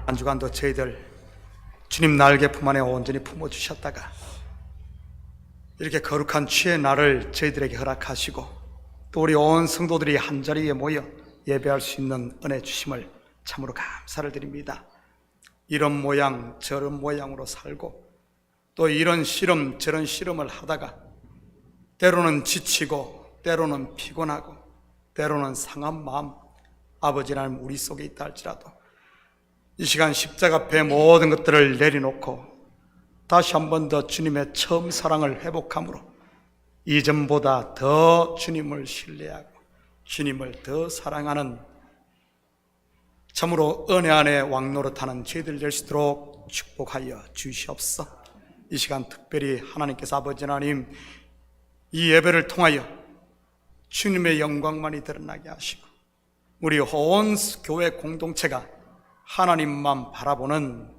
한 주간도 저희들 주님 날개 품 안에 온전히 품어주셨다가 이렇게 거룩한 주의 날을 저희들에게 허락하시고 또 우리 온 성도들이 한자리에 모여 예배할 수 있는 은혜 주심을 참으로 감사를 드립니다. 이런 모양 저런 모양으로 살고 또 이런 씨름 저런 씨름을 하다가 때로는 지치고 때로는 피곤하고 때로는 상한 마음 아버지 하나님 우리 속에 있다 할지라도 이 시간 십자가 앞에 모든 것들을 내려놓고 다시 한 번 더 주님의 처음 사랑을 회복함으로 이전보다 더 주님을 신뢰하고 주님을 더 사랑하는 참으로 은혜 안에 왕노릇하는 저희들 될 수 있도록 축복하여 주시옵소서. 이 시간 특별히 하나님께서 아버지 하나님 이 예배를 통하여 주님의 영광만이 드러나게 하시고 우리 온 교회 공동체가 하나님만 바라보는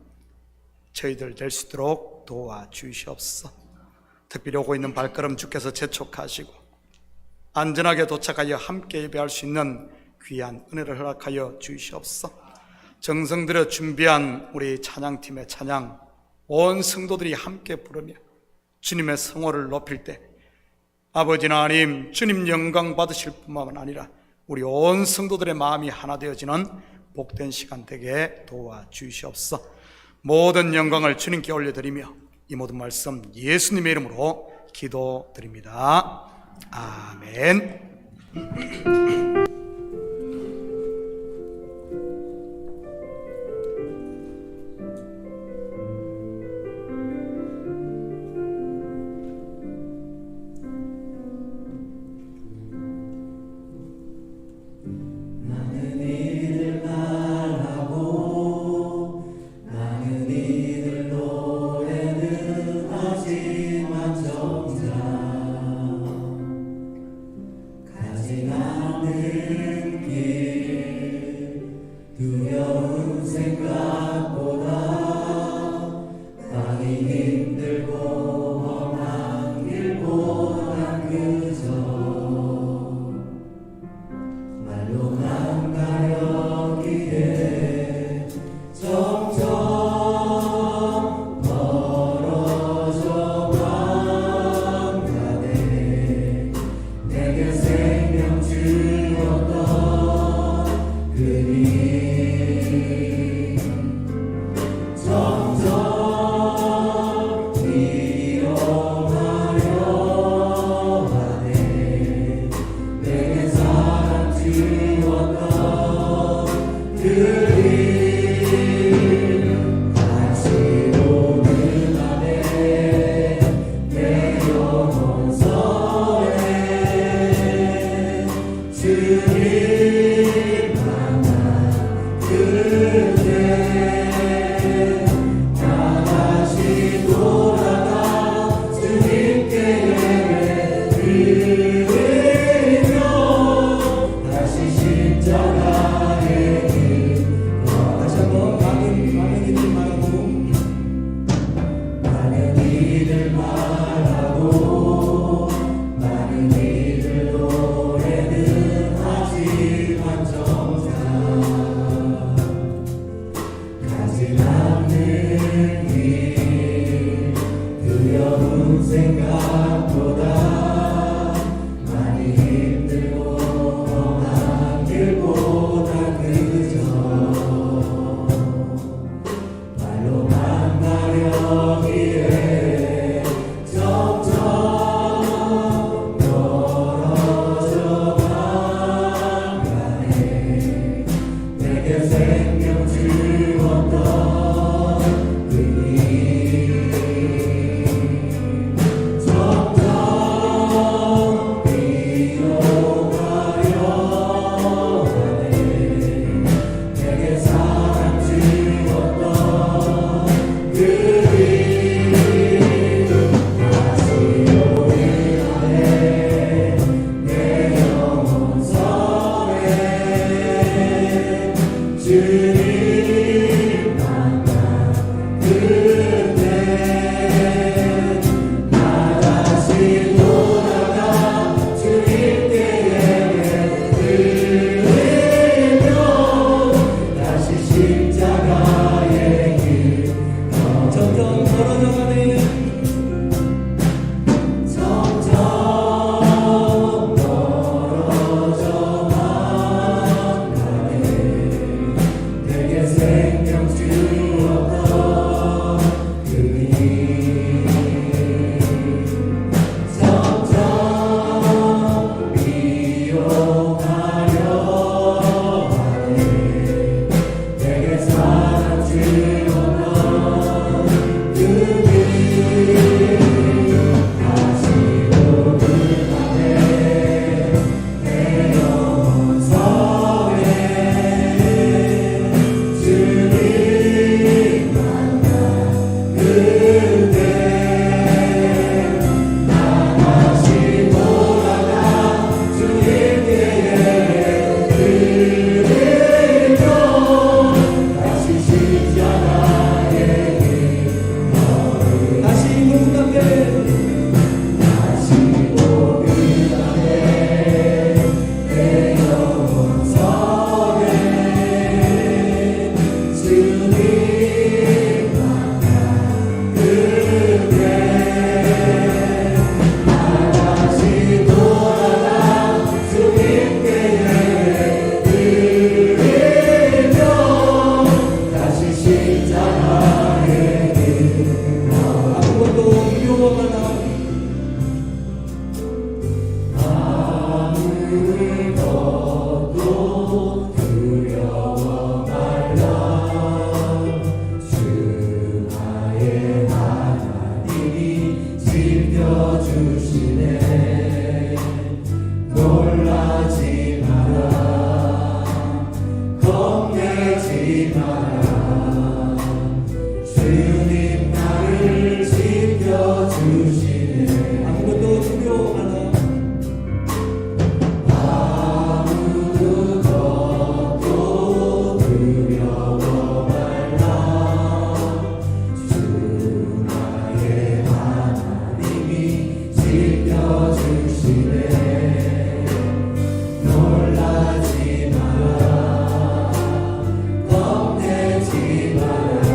저희들 될 수 있도록 도와주시옵소서. 특별히 오고 있는 발걸음 주께서 재촉하시고 안전하게 도착하여 함께 예배할 수 있는 귀한 은혜를 허락하여 주시옵소서. 정성 들여 준비한 우리 찬양팀의 찬양 온 성도들이 함께 부르며 주님의 성호를 높일 때 아버지 하나님 주님 영광 받으실 뿐만 아니라 우리 온 성도들의 마음이 하나 되어지는 복된 시간 되게 도와주시옵소서. 모든 영광을 주님께 올려드리며 이 모든 말씀 예수님의 이름으로 기도드립니다. 아멘. 십자가에 주님 나를 지켜주시네. 아무것도 두려워하나 아무것도 두려워 말라. 주 나의 하나님이 지켜주시네. 놀라지 마라, 겁내지 마라.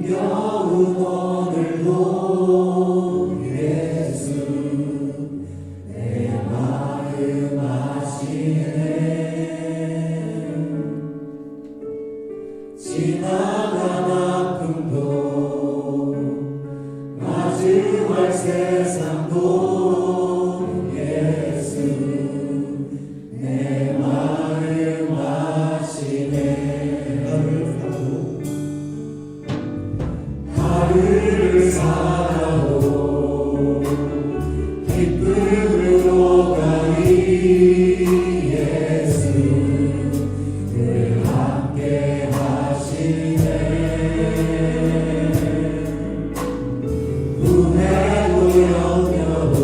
힘겨운 오늘도 예수 내 마음 아시네. 지나간 아픔도 마주할 세상도 예수 내 마음 아시네. 하루를 살아도 기쁨으로 가리 예수 늘 함께 하시네. 후회도 염려도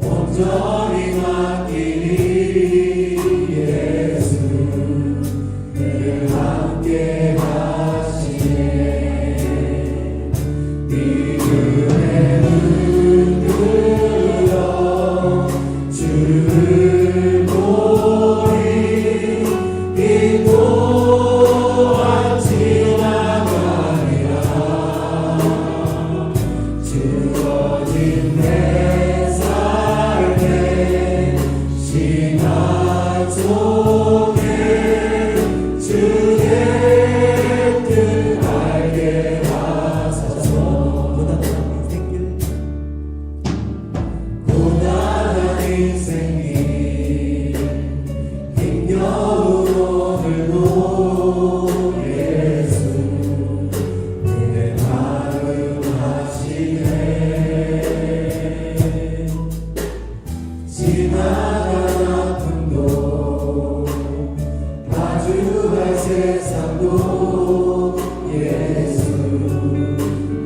온전히 맡기리 예수 늘 함께 하시네. 믿음의 눈 들어 주를 보리. 이 또한 지나가리라. 주어진 내 삶의 시간 속에 주의 뜻 알게 하소서. 고단한 인생길 힘겨운 오늘도 예수 내 마음 아시네. 지나간 아픔도 마주할 세상도 예수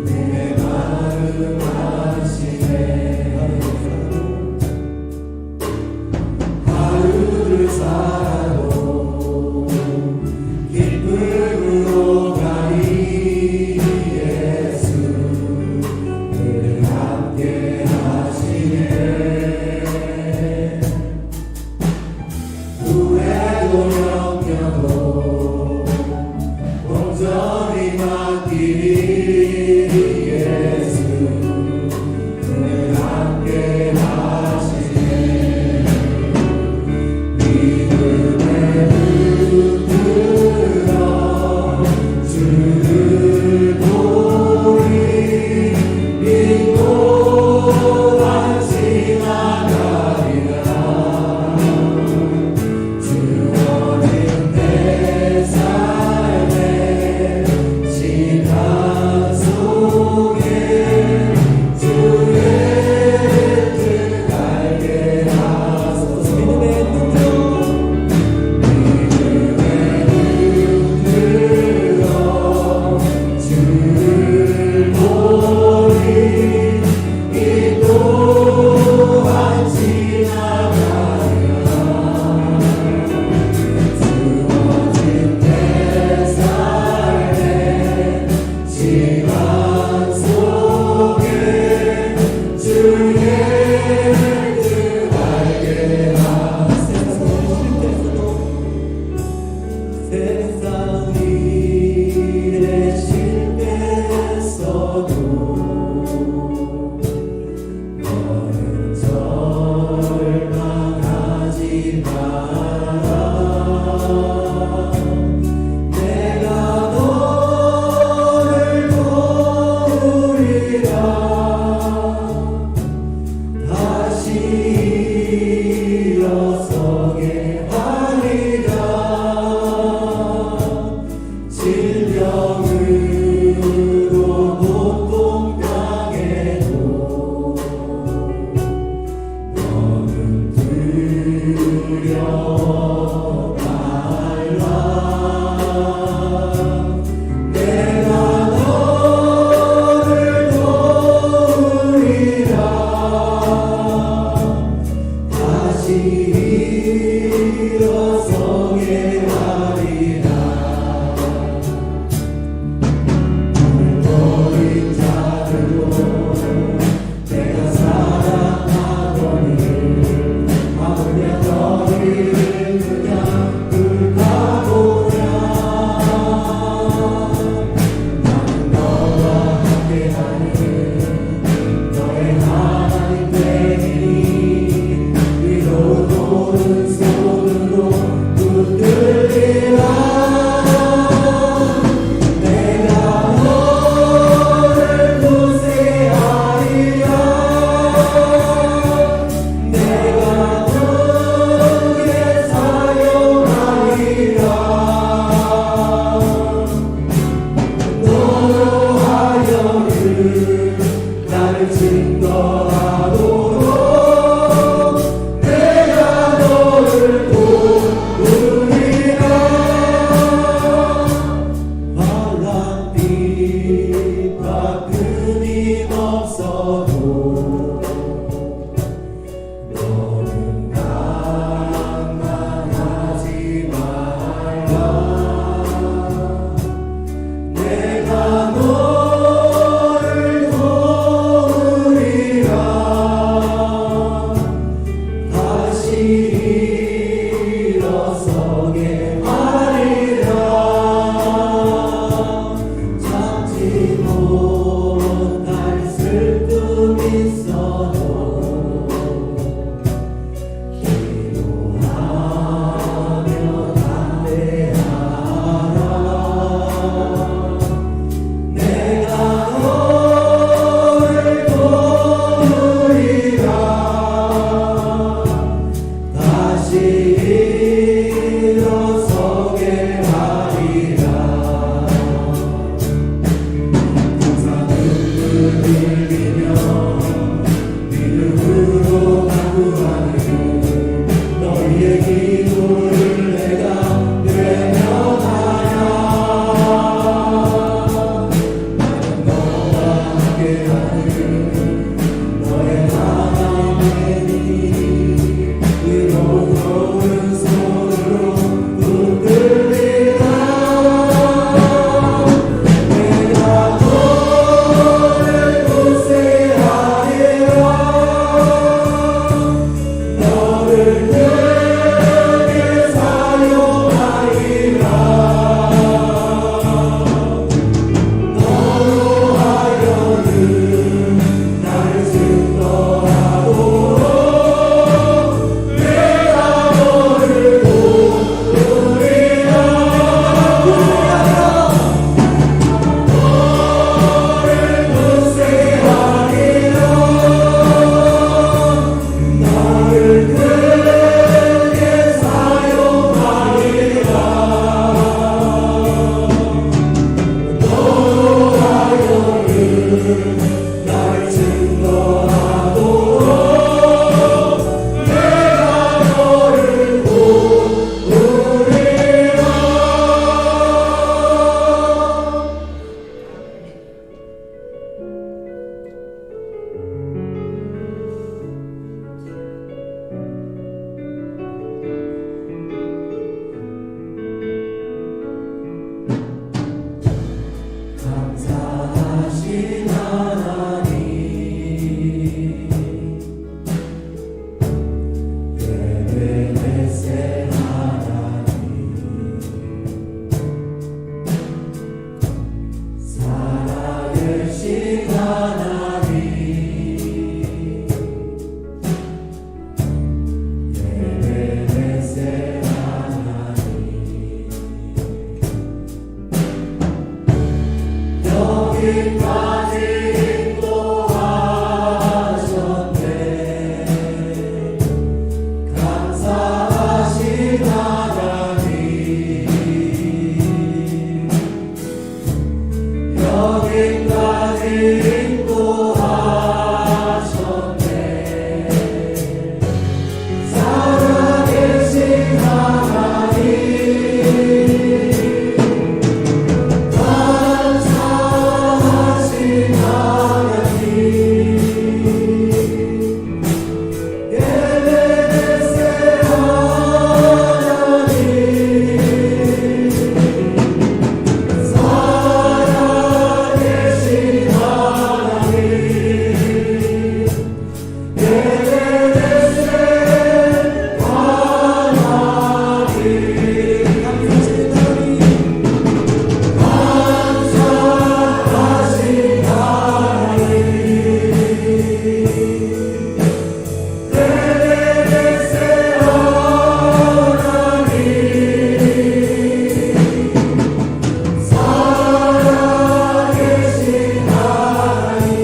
내 마음 아시네. 하루를 살아도 기쁨으로 가리 예수 늘 함께 하시네. 후회도 염려도 온전히 맡기리 예수 늘 함께 하시네. 믿음의 눈 들어 주를 보리. 이 또한 지나가리라. 주어진 내 삶의 시간 되신 하나님 예배되세 하나님 여기까지 인도하셨네 감사하신 하나님 여기까지 인도하셨네 살아계신 하나님 감사하신 하나님 예배되세 하나님 살아계신 하나님 예배되세 하나님 감사하신 하나님 예배되세 하나님 살아계신 하나님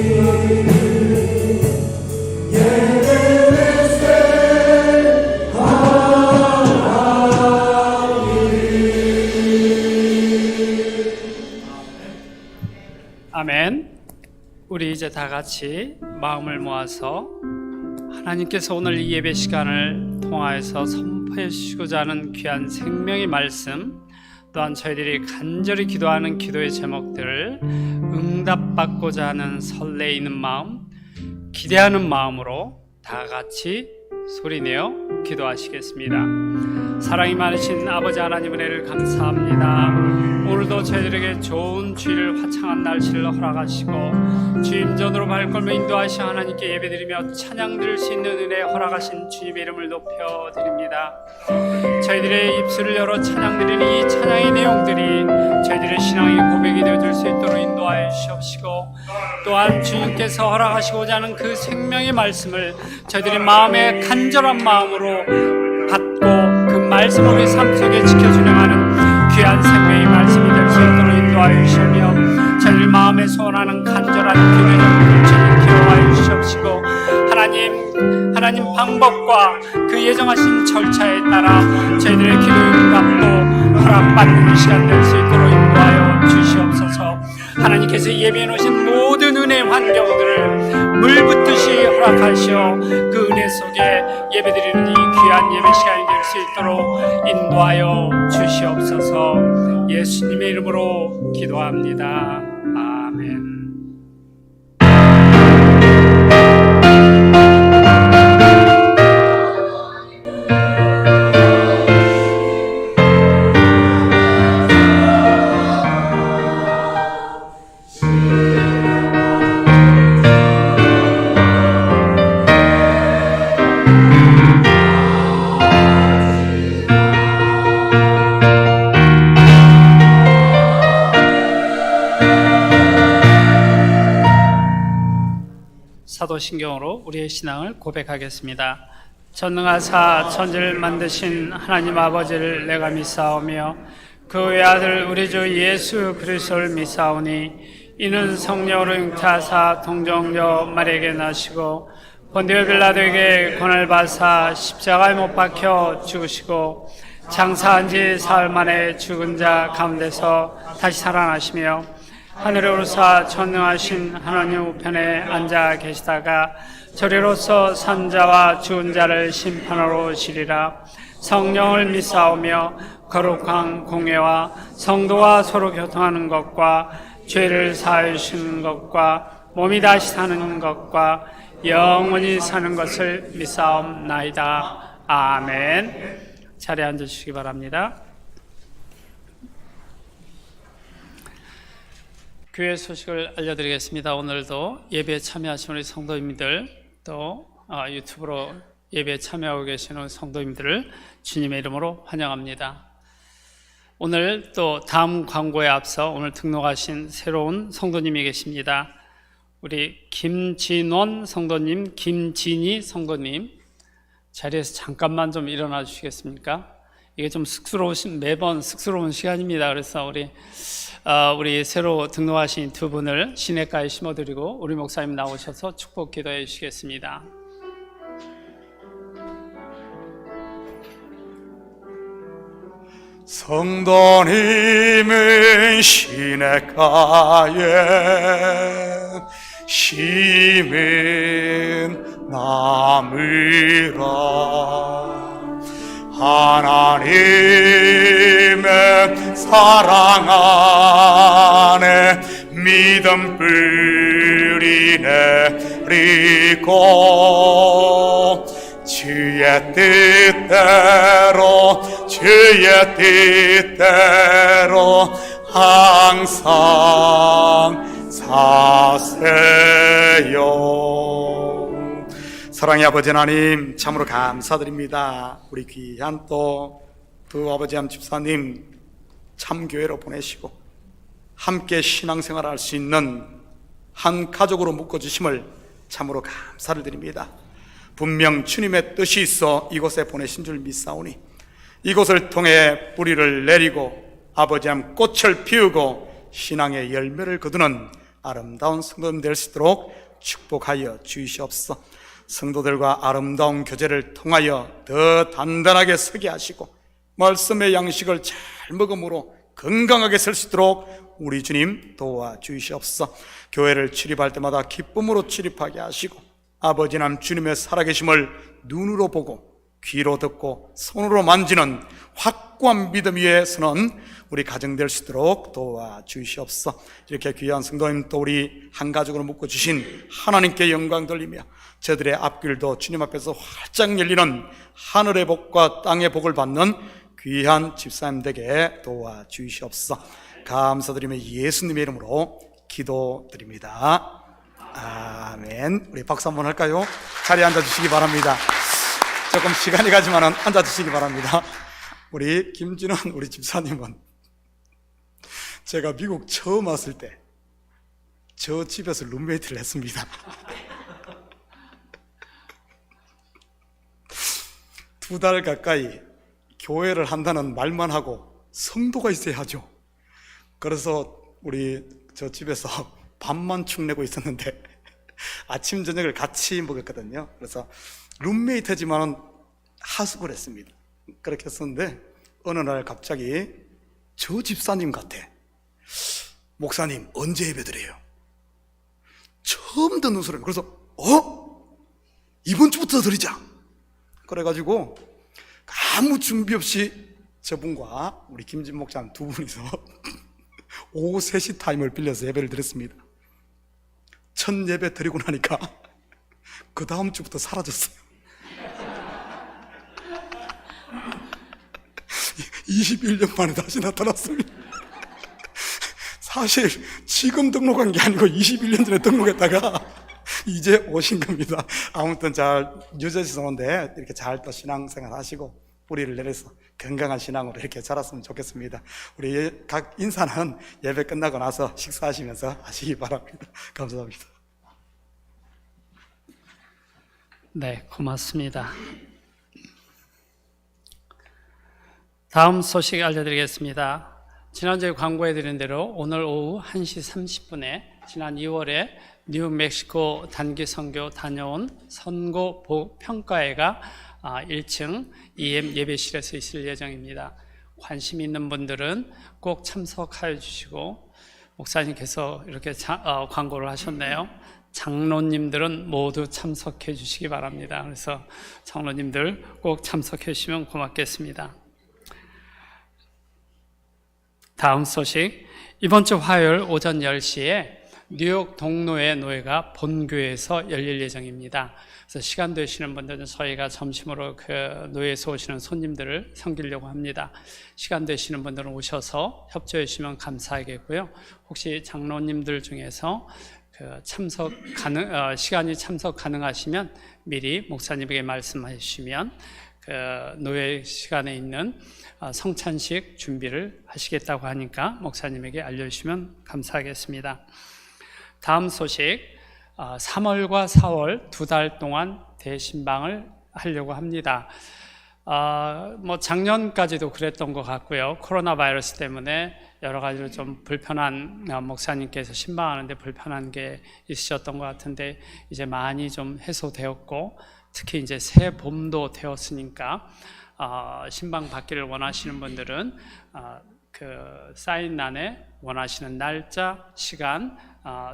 예배되세 아멘. 우리 이제 다 같이 마음을 모아서 하나님께서 오늘 이 예배 시간을 통하여서 선포해 주시고자 하는 귀한 생명의 말씀, 또한 저희들이 간절히 기도하는 기도의 제목들을 응답받고자 하는 설레이는 마음, 기대하는 마음으로 다 같이 소리내어 기도하시겠습니다. 사랑이 많으신 아버지 하나님 은혜를 감사합니다. 오늘도 저희들에게 좋은 주일을 화창한 날씨를 허락하시고 주임전으로 발걸음에 인도하시 하나님께 예배드리며 찬양 드릴 수 있는 은혜 허락하신 주님의 이름을 높여드립니다. 저희들의 입술을 열어 찬양 드리는 이 찬양의 내용들이 저희들의 신앙의 고백이 되어줄 수 있도록 인도하여 주시옵시고, 또한 주님께서 허락하시고자 하는 그 생명의 말씀을 저희들의 마음에 간절한 마음으로 받고 그 말씀을 우리 삶 속에 지켜 준행하는 귀한 생명의 말씀이 될 수 있도록 인도하여 주시며, 저희들 마음에 소원하는 간절한 기도의 제목을 주님 기도하여 주시옵시고, 하나님 방법과 그 예정하신 절차에 따라 저희들의 기도 응답도 허락받는 이 시간 될 수 있도록 인도하여 주시옵소서. 하나님께서 예비해 놓으신 모든 은혜의 환경들을 물붓듯이 허락하시어 그 은혜 속에 예배드리는 이 귀한 예배 시간이 될 수 있도록 인도하여 주시옵소서. 예수님의 이름으로 기도합니다. 아멘. 사도신경으로 우리의 신앙을 고백하겠습니다. 전능하사 천지를 만드신 하나님 아버지를 내가 믿사오며 그 외아들 우리 주 예수 그리스도를 믿사오니 이는 성령으로 잉태하사 동정녀 마리아에게 나시고 본디오 빌라도에게 고난을 받사 십자가에 못 박혀 죽으시고 장사한 지 사흘 만에 죽은 자 가운데서 다시 살아나시며 하늘에 오르사 전능하신 하나님 우편에 앉아 계시다가 저리로서 산 자와 죽은 자를 심판하러 오시리라. 성령을 믿사오며 거룩한 공회와 성도와 서로 교통하는 것과 죄를 사하여 주시는 것과 몸이 다시 사는 것과 영원히 사는 것을 믿사옵나이다. 아멘. 자리에 앉으시기 바랍니다. 교회 소식을 알려드리겠습니다. 오늘도 예배에 참여하시는 우리 성도님들, 또 유튜브로 예배에 참여하고 계시는 성도님들을 주님의 이름으로 환영합니다. 오늘 또 다음 광고에 앞서 오늘 등록하신 새로운 성도님이 계십니다. 우리 김진원 성도님, 김진희 성도님, 자리에서 잠깐만 좀 일어나 주시겠습니까? 이게 좀 매번 쑥스러운 시간입니다. 그래서 우리 새로 등록하신 두 분을 시냇가에 심어드리고 우리 목사님 나오셔서 축복 기도해 주시겠습니다. 성도님은 시냇가에 심은 나무라 하나님의 사랑 안에 믿음 뿌리 내리고 주의 뜻대로 항상 사세요. 사랑의 아버지 하나님, 참으로 감사드립니다. 우리 귀한 또 두 아버지 함 집사님 참교회로 보내시고 함께 신앙생활을 할 수 있는 한 가족으로 묶어주심을 참으로 감사를 드립니다. 분명 주님의 뜻이 있어 이곳에 보내신 줄 믿사오니 이곳을 통해 뿌리를 내리고 아버지함 꽃을 피우고 신앙의 열매를 거두는 아름다운 성도님 될 수 있도록 축복하여 주시옵소서. 성도들과 아름다운 교제를 통하여 더 단단하게 서게 하시고 말씀의 양식을 잘 먹음으로 건강하게 설 수 있도록 우리 주님 도와주시옵소서. 교회를 출입할 때마다 기쁨으로 출입하게 하시고 아버지는 주님의 살아계심을 눈으로 보고 귀로 듣고 손으로 만지는 확고한 믿음 위에 서는 우리 가정 될 수 있도록 도와주시옵소서. 이렇게 귀한 성도님 또 우리 한 가족으로 묶어주신 하나님께 영광 돌리며 저들의 앞길도 주님 앞에서 활짝 열리는 하늘의 복과 땅의 복을 받는 귀한 집사님 되게 도와주시옵소서. 감사드리며 예수님의 이름으로 기도드립니다. 아멘. 우리 박수 한번 할까요? 자리에 앉아주시기 바랍니다. 조금 시간이 가지만 앉아주시기 바랍니다. 우리 김진원 우리 집사님은 제가 미국 처음 왔을 때 저 집에서 룸메이트를 했습니다. 2달 가까이 교회를 한다는 말만 하고 성도가 있어야 하죠. 그래서 우리 저 집에서 밥만 축내고 있었는데 아침 저녁을 같이 먹었거든요. 그래서 룸메이트지만은 하숙을 했습니다. 그렇게 했었는데 어느 날 갑자기 저 집사님 같아. 목사님 언제 예배드려요? 처음 듣는 소리. 그래서 이번 주부터 드리자. 그래가지고 아무 준비 없이 저분과 우리 김진 목사님 두 분이서 오후 3시 타임을 빌려서 예배를 드렸습니다. 첫 예배 드리고 나니까 그 다음 주부터 사라졌어요. 21년 만에 다시 나타났습니다. 사실 지금 등록한 게 아니고 21년 전에 등록했다가 이제 오신 겁니다. 아무튼 잘 뉴저지에서 오는데 이렇게 잘 또 신앙생활 하시고 뿌리를 내려서 건강한 신앙으로 이렇게 자랐으면 좋겠습니다. 우리 각 인사는 예배 끝나고 나서 식사하시면서 하시기 바랍니다. 감사합니다. 네, 고맙습니다. 다음 소식 알려드리겠습니다. 지난주에 광고해드린 대로 오늘 오후 1시 30분에 지난 2월에 뉴멕시코 단기 선교 다녀온 선고 평가회가 1층 EM 예배실에서 있을 예정입니다. 관심 있는 분들은 꼭 참석하여 주시고, 목사님께서 이렇게 광고를 하셨네요. 장로님들은 모두 참석해 주시기 바랍니다. 그래서 장로님들 꼭 참석해 주시면 고맙겠습니다. 다음 소식, 이번 주 화요일 오전 10시에 뉴욕 동로의 노예가 본교회에서 열릴 예정입니다. 그래서 시간 되시는 분들은 저희가 점심으로 그 노예에서 오시는 손님들을 섬기려고 합니다. 시간 되시는 분들은 오셔서 협조해 주시면 감사하겠고요. 혹시 장로님들 중에서 시간이 참석 가능하시면 미리 목사님에게 말씀해 주시면 그 노예 시간에 있는 성찬식 준비를 하시겠다고 하니까 목사님에게 알려주시면 감사하겠습니다. 다음 소식, 3월과 4월 2달 동안 대신방을 하려고 합니다. 뭐 작년까지도 그랬던 것 같고요. 코로나 바이러스 때문에 여러 가지로 좀 불편한, 목사님께서 신방하는데 불편한 게 있으셨던 것 같은데 이제 많이 좀 해소되었고, 특히 이제 새 봄도 되었으니까 신방 받기를 원하시는 분들은 그 사인란에 원하시는 날짜, 시간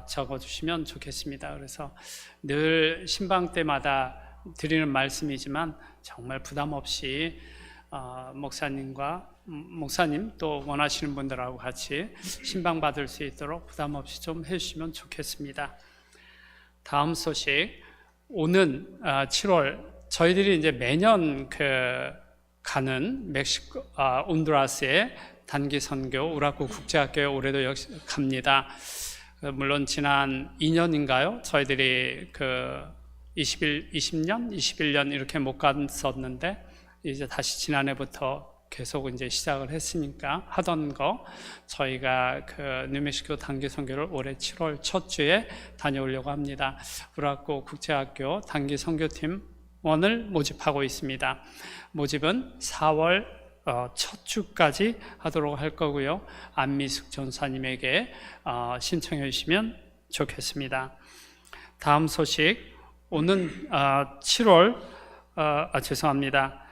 적어주시면 좋겠습니다. 그래서 늘 신방 때마다 드리는 말씀이지만 정말 부담 없이 목사님 또 원하시는 분들하고 같이 신방 받을 수 있도록 부담 없이 좀 해주시면 좋겠습니다. 다음 소식, 오는 7월 저희들이 이제 매년 가는 멕시코 온두라스의 단기 선교 우라쿠 국제학교에 올해도 역시 갑니다. 물론 지난 2년인가요? 저희들이 20년, 21년 이렇게 못 갔었는데 이제 다시 지난해부터 계속 이제 시작을 했으니까 하던 거 저희가 뉴멕시코 단기 선교를 올해 7월 첫 주에 다녀오려고 합니다. 우라쿠 국제학교 단기 선교팀원을 모집하고 있습니다. 모집은 4월 첫 주까지 하도록 할 거고요. 안미숙 전사님에게 신청해 주시면 좋겠습니다. 다음 소식, 오는 7월 죄송합니다.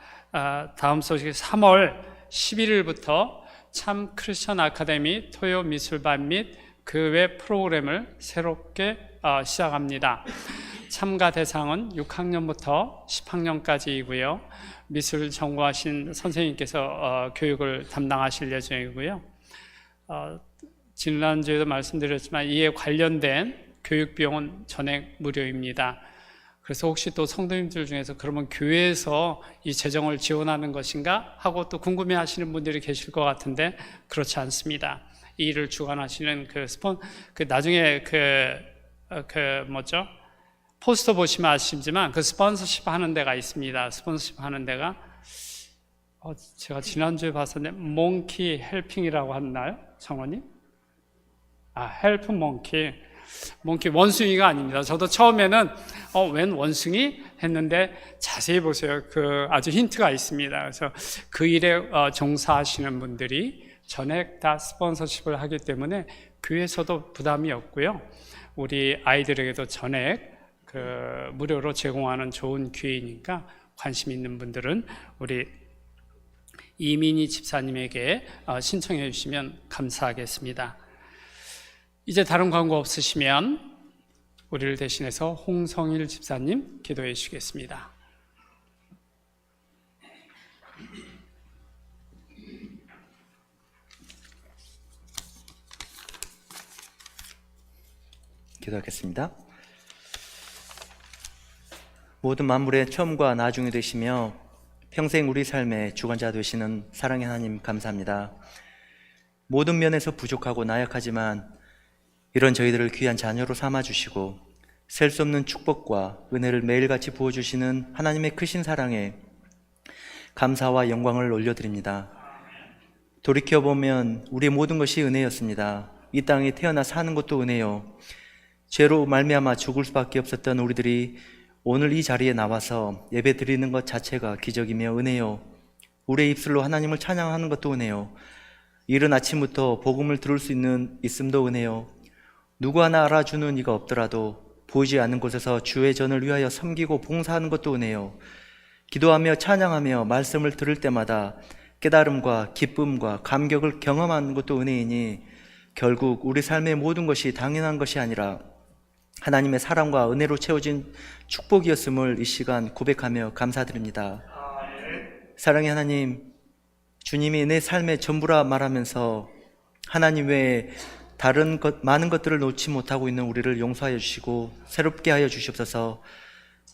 다음 소식 3월 11일부터 참 크리스천 아카데미 토요 미술반 및 그 외 프로그램을 새롭게 시작합니다. 참가 대상은 6학년부터 10학년까지이고요. 미술 전공하신 선생님께서 교육을 담당하실 예정이고요. 지난주에도 말씀드렸지만 이에 관련된 교육 비용은 전액 무료입니다. 그래서 혹시 또 성도님들 중에서 그러면 교회에서 이 재정을 지원하는 것인가 하고 또 궁금해 하시는 분들이 계실 것 같은데 그렇지 않습니다. 이 일을 주관하시는 나중에 포스터 보시면 아시지만 스폰서십 하는 데가 있습니다. 스폰서십 하는 데가 제가 지난주에 봤었는데 몽키 헬핑이라고 하나요? 장로님? 헬프 몽키 원숭이가 아닙니다. 저도 처음에는 웬 원숭이 했는데 자세히 보세요. 아주 힌트가 있습니다. 그래서 그 일에 종사하시는 분들이 전액 다 스폰서십을 하기 때문에 교회에서도 부담이 없고요. 우리 아이들에게도 전액 무료로 제공하는 좋은 기회이니까 관심 있는 분들은 우리 이민희 집사님에게 신청해 주시면 감사하겠습니다. 이제 다른 광고 없으시면 우리를 대신해서 홍성일 집사님 기도해 주시겠습니다. 기도하겠습니다. 모든 만물의 처음과 나중이 되시며 평생 우리 삶의 주관자 되시는 사랑의 하나님 감사합니다. 모든 면에서 부족하고 나약하지만 이런 저희들을 귀한 자녀로 삼아주시고 셀 수 없는 축복과 은혜를 매일같이 부어주시는 하나님의 크신 사랑에 감사와 영광을 올려드립니다. 돌이켜보면 우리의 모든 것이 은혜였습니다. 이 땅에 태어나 사는 것도 은혜요, 죄로 말미암아 죽을 수밖에 없었던 우리들이 오늘 이 자리에 나와서 예배 드리는 것 자체가 기적이며 은혜요, 우리의 입술로 하나님을 찬양하는 것도 은혜요, 이른 아침부터 복음을 들을 수 있음도 은혜요, 누구 하나 알아주는 이가 없더라도 보이지 않는 곳에서 주의 전을 위하여 섬기고 봉사하는 것도 은혜요, 기도하며 찬양하며 말씀을 들을 때마다 깨달음과 기쁨과 감격을 경험하는 것도 은혜이니 결국 우리 삶의 모든 것이 당연한 것이 아니라 하나님의 사랑과 은혜로 채워진 축복이었음을 이 시간 고백하며 감사드립니다. 사랑의 하나님, 주님이 내 삶의 전부라 말하면서 하나님 외에 다른 많은 것들을 놓지 못하고 있는 우리를 용서하여 주시고 새롭게 하여 주시옵소서.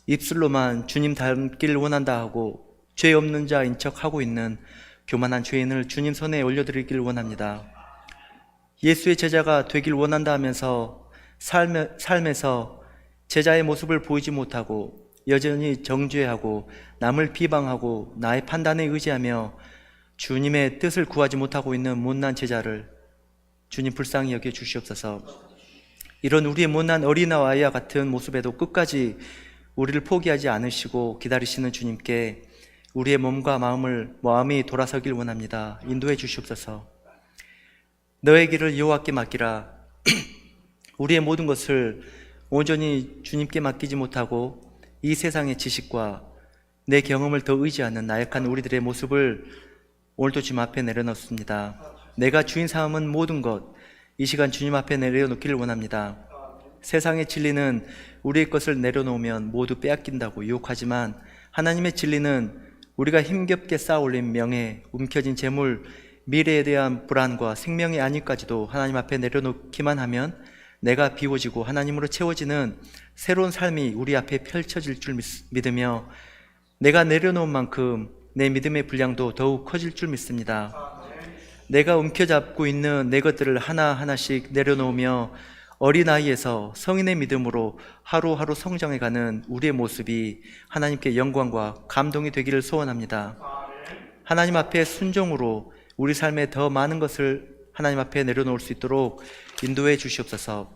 입술로만 주님 닮길 원한다 하고 죄 없는 자인 척하고 있는 교만한 죄인을 주님 손에 올려드리길 원합니다. 예수의 제자가 되길 원한다 하면서 삶에서 제자의 모습을 보이지 못하고 여전히 정죄하고 남을 비방하고 나의 판단에 의지하며 주님의 뜻을 구하지 못하고 있는 못난 제자를 주님 불쌍히 여겨 주시옵소서. 이런 우리의 못난 어린아이와 같은 모습에도 끝까지 우리를 포기하지 않으시고 기다리시는 주님께 우리의 몸과 마음이 돌아서길 원합니다. 인도해 주시옵소서. 너의 길을 여호와께 맡기라. 우리의 모든 것을 온전히 주님께 맡기지 못하고 이 세상의 지식과 내 경험을 더 의지하는 나약한 우리들의 모습을 오늘도 주님 앞에 내려놓습니다. 내가 주인 삼은 모든 것, 이 시간 주님 앞에 내려놓기를 원합니다. 세상의 진리는 우리의 것을 내려놓으면 모두 빼앗긴다고 유혹하지만 하나님의 진리는 우리가 힘겹게 쌓아올린 명예, 움켜진 재물, 미래에 대한 불안과 생명의 안위까지도 하나님 앞에 내려놓기만 하면 내가 비워지고 하나님으로 채워지는 새로운 삶이 우리 앞에 펼쳐질 줄 믿으며 내가 내려놓은 만큼 내 믿음의 분량도 더욱 커질 줄 믿습니다. 내가 움켜잡고 있는 내 것들을 하나하나씩 내려놓으며 어린아이에서 성인의 믿음으로 하루하루 성장해가는 우리의 모습이 하나님께 영광과 감동이 되기를 소원합니다. 하나님 앞에 순종으로 우리 삶에 더 많은 것을 하나님 앞에 내려놓을 수 있도록 인도해 주시옵소서.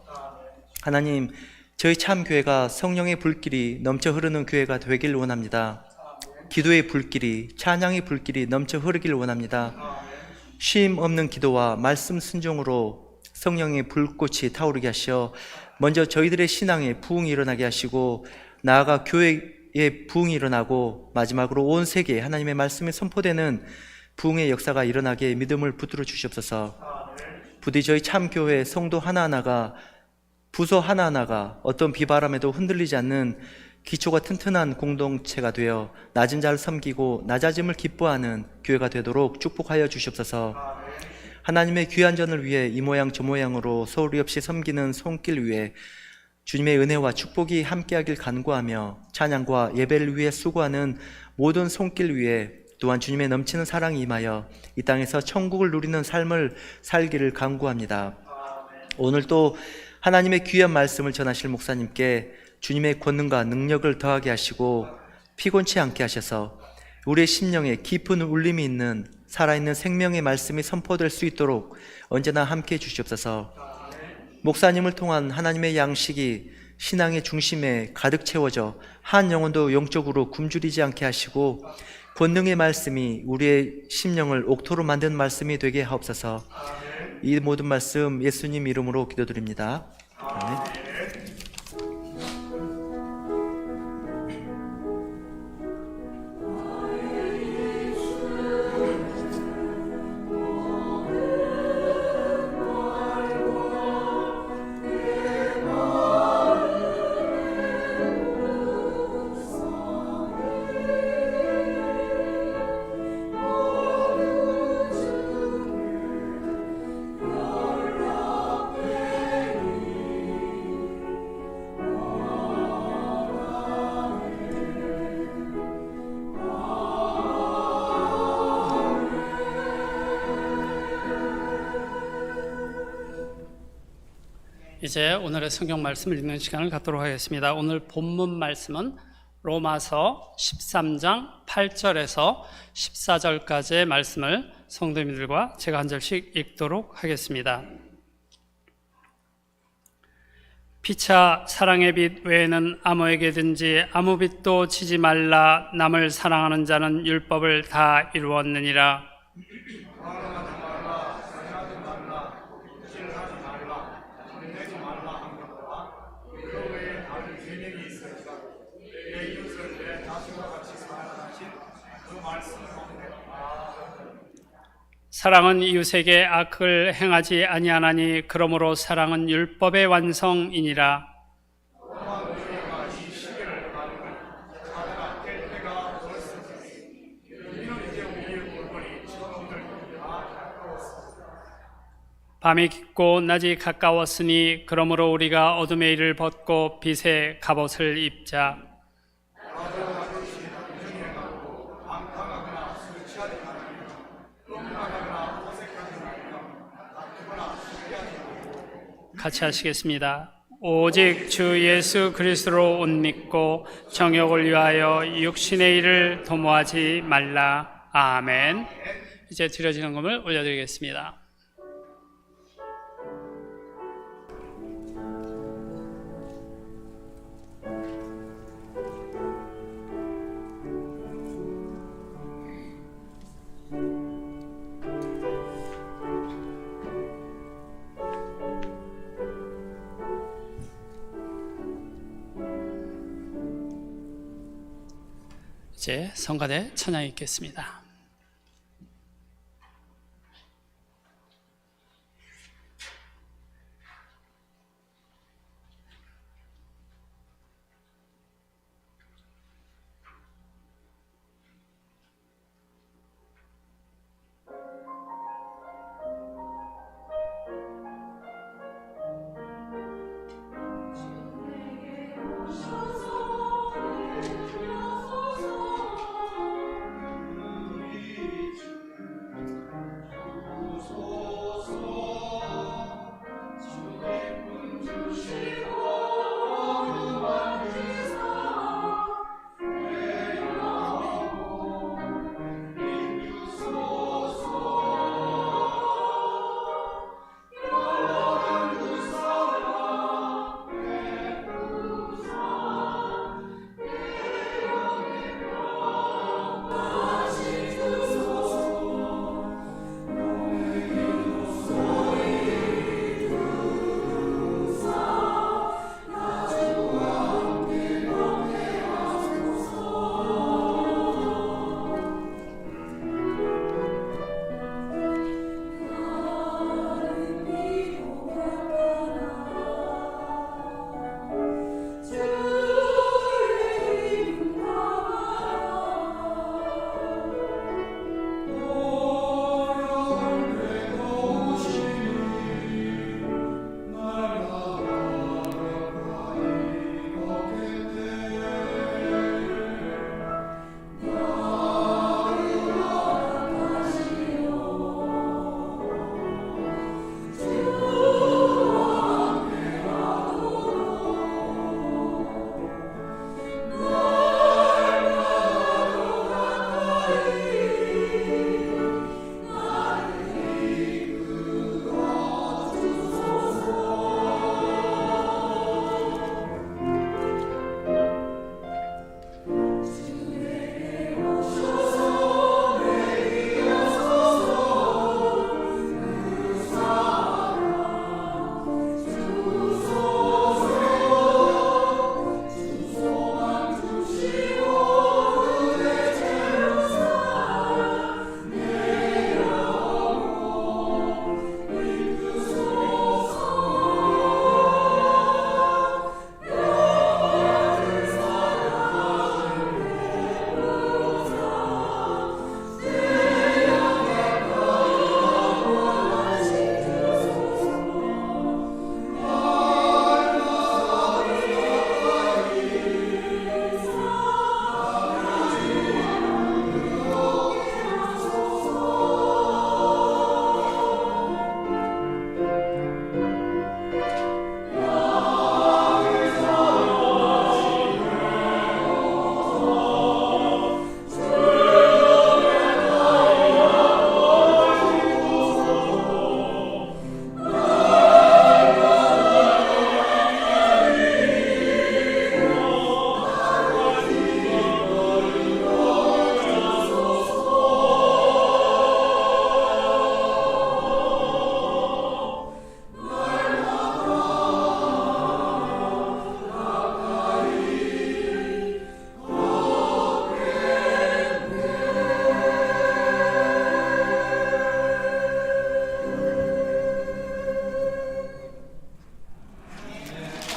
하나님, 저희 참교회가 성령의 불길이 넘쳐 흐르는 교회가 되길 원합니다. 기도의 불길이, 찬양의 불길이 넘쳐 흐르길 원합니다. 쉼 없는 기도와 말씀 순종으로 성령의 불꽃이 타오르게 하시어 먼저 저희들의 신앙에 부흥이 일어나게 하시고 나아가 교회에 부흥이 일어나고 마지막으로 온 세계에 하나님의 말씀이 선포되는 부흥의 역사가 일어나게 믿음을 붙들어 주시옵소서. 부디 저희 참교회 성도 하나하나가, 부서 하나하나가 어떤 비바람에도 흔들리지 않는 기초가 튼튼한 공동체가 되어 낮은 자를 섬기고 낮아짐을 기뻐하는 교회가 되도록 축복하여 주시옵소서. 하나님의 귀한 전을 위해 이 모양 저 모양으로 소홀히 없이 섬기는 손길 위에 주님의 은혜와 축복이 함께하길 간구하며 찬양과 예배를 위해 수고하는 모든 손길 위에 또한 주님의 넘치는 사랑이 임하여 이 땅에서 천국을 누리는 삶을 살기를 간구합니다. 오늘 또 하나님의 귀한 말씀을 전하실 목사님께 주님의 권능과 능력을 더하게 하시고 피곤치 않게 하셔서 우리의 심령에 깊은 울림이 있는 살아있는 생명의 말씀이 선포될 수 있도록 언제나 함께해 주시옵소서. 목사님을 통한 하나님의 양식이 신앙의 중심에 가득 채워져 한 영혼도 영적으로 굶주리지 않게 하시고 권능의 말씀이 우리의 심령을 옥토로 만든 말씀이 되게 하옵소서. 이 모든 말씀 예수님 이름으로 기도드립니다. 아멘. 이제 오늘의 성경 말씀을 읽는 시간을 갖도록 하겠습니다. 오늘 본문 말씀은 로마서 13장 8절에서 14절까지의 말씀을 성도님들과 제가 한 절씩 읽도록 하겠습니다. 피차 사랑의 빛 외에는 아무에게든지 아무 빛도 지지 말라. 남을 사랑하는 자는 율법을 다 이루었느니라. 사랑은 이웃에게 악을 행하지 아니하나니 그러므로 사랑은 율법의 완성이니라. 밤이 깊고 낮이 가까웠으니 그러므로 우리가 어둠의 일을 벗고 빛의 갑옷을 입자. 같이 하시겠습니다. 오직 주 예수 그리스도로 옷 믿고 정욕을 위하여 육신의 일을 도모하지 말라. 아멘. 이제 드려지는 금을 올려드리겠습니다. 이제 성가대 찬양이 있겠습니다.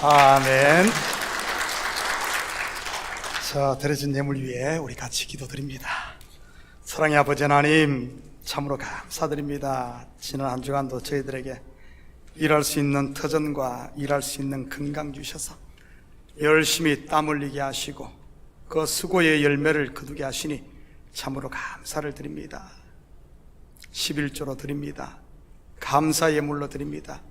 아멘. 자, 드려진 예물 위에 우리 같이 기도드립니다. 사랑의 아버지 하나님, 참으로 감사드립니다. 지난 한 주간도 저희들에게 일할 수 있는 터전과 일할 수 있는 건강 주셔서 열심히 땀 흘리게 하시고 그 수고의 열매를 거두게 하시니 참으로 감사를 드립니다. 11조로 드립니다. 감사 예물로 드립니다.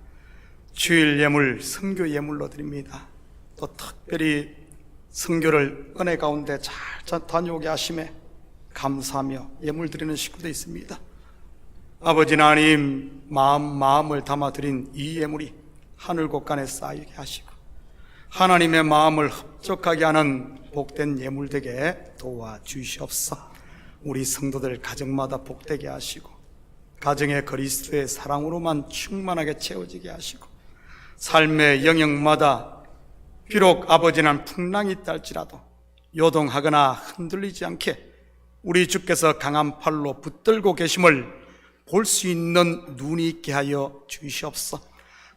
주일 예물, 선교 예물로 드립니다. 또 특별히 선교를 은혜 가운데 잘 다녀오게 하심에 감사하며 예물 드리는 식구도 있습니다. 아버지 하나님, 마음을 담아 드린 이 예물이 하늘 곳간에 쌓이게 하시고 하나님의 마음을 흡족하게 하는 복된 예물 되게 도와주시옵소서. 우리 성도들 가정마다 복되게 하시고 가정의 그리스도의 사랑으로만 충만하게 채워지게 하시고 삶의 영역마다 비록 아버지는 풍랑이 있달지라도 요동하거나 흔들리지 않게 우리 주께서 강한 팔로 붙들고 계심을 볼 수 있는 눈이 있게 하여 주시옵소서.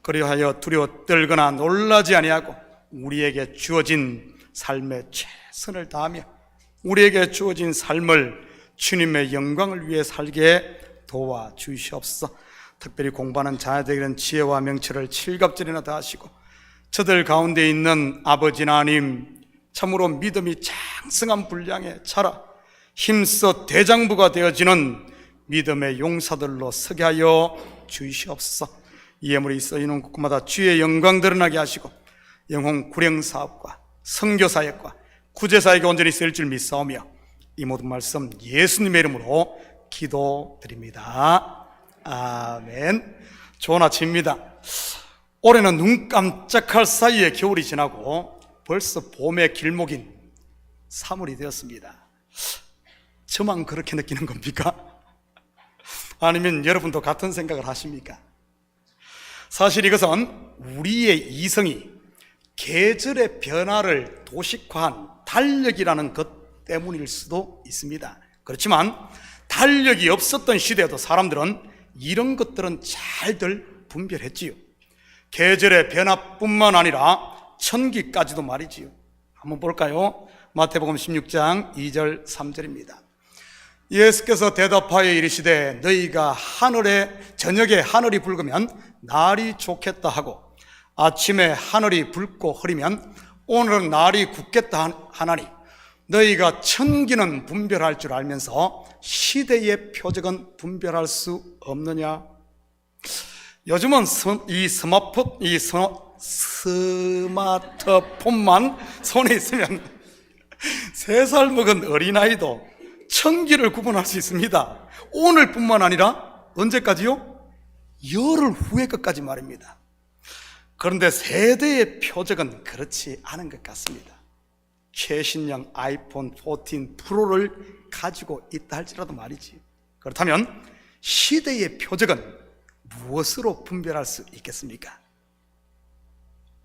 그리하여 두려워 떨거나 놀라지 아니하고 우리에게 주어진 삶에 최선을 다하며 우리에게 주어진 삶을 주님의 영광을 위해 살게 도와주시옵소서. 특별히 공부하는 자녀들에게는 지혜와 명철을 칠갑절이나 다하시고 저들 가운데 있는 아버지 하나님, 참으로 믿음이 장성한 분량에 자라 힘써 대장부가 되어지는 믿음의 용사들로 서게 하여 주시옵소서. 이 예물이 쓰이는 곳마다 주의 영광 드러나게 하시고 영혼 구령사업과 선교사역과 구제사역에 온전히 쓰일 줄 믿사오며 이 모든 말씀 예수님의 이름으로 기도드립니다. 아멘. 좋은 아침입니다. 올해는 눈 깜짝할 사이에 겨울이 지나고 벌써 봄의 길목인 3월이 되었습니다. 저만 그렇게 느끼는 겁니까? 아니면 여러분도 같은 생각을 하십니까? 사실 이것은 우리의 이성이 계절의 변화를 도식화한 달력이라는 것 때문일 수도 있습니다. 그렇지만 달력이 없었던 시대에도 사람들은 이런 것들은 잘들 분별했지요. 계절의 변화뿐만 아니라 천기까지도 말이지요. 한번 볼까요? 마태복음 16장 2절 3절입니다. 예수께서 대답하여 이르시되 너희가 저녁에 하늘이 붉으면 날이 좋겠다 하고 아침에 하늘이 붉고 흐리면 오늘은 날이 굳겠다 하나니 너희가 천기는 분별할 줄 알면서 시대의 표적은 분별할 수 없느냐? 요즘은 이 스마트폰만 손에 있으면 3살 먹은 어린아이도 천기를 구분할 수 있습니다. 오늘뿐만 아니라 언제까지요? 열흘 후의 것까지 말입니다. 그런데 세대의 표적은 그렇지 않은 것 같습니다. 최신형 아이폰 14 프로를 가지고 있다 할지라도 말이지. 그렇다면 시대의 표적은 무엇으로 분별할 수 있겠습니까?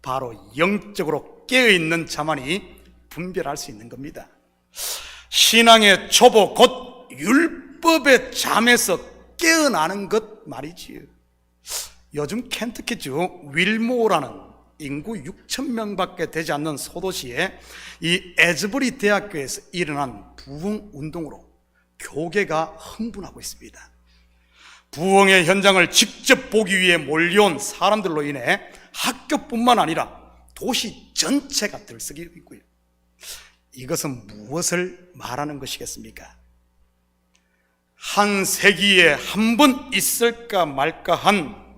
바로 영적으로 깨어있는 자만이 분별할 수 있는 겁니다. 신앙의 초보 곧 율법의 잠에서 깨어나는 것 말이지요. 요즘 켄터키주 윌모어라는 인구 6,000명밖에 되지 않는 소도시에 이 에즈버리 대학교에서 일어난 부흥 운동으로 교계가 흥분하고 있습니다. 부흥의 현장을 직접 보기 위해 몰려온 사람들로 인해 학교뿐만 아니라 도시 전체가 들썩이고 있고요. 이것은 무엇을 말하는 것이겠습니까? 한 세기에 한 번 있을까 말까 한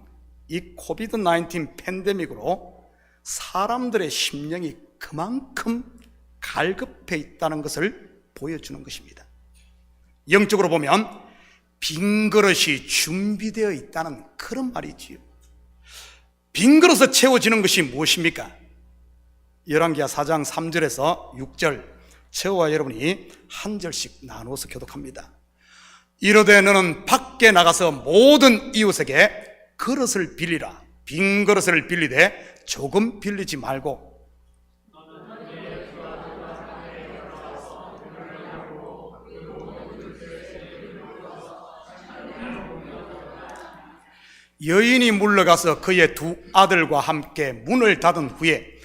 이 코비드-19 팬데믹으로 사람들의 심령이 그만큼 갈급해 있다는 것을 보여주는 것입니다. 영적으로 보면 빈 그릇이 준비되어 있다는 그런 말이지요. 빈 그릇에 채워지는 것이 무엇입니까? 열왕기하 4장 3절에서 6절 저와 여러분이 한 절씩 나누어서 교독합니다. 이르되 너는 밖에 나가서 모든 이웃에게 그릇을 빌리라. 빈 그릇을 빌리되 조금 빌리지 말고 여인이 물러가서 그의 2 아들과 함께 문을 닫은 후에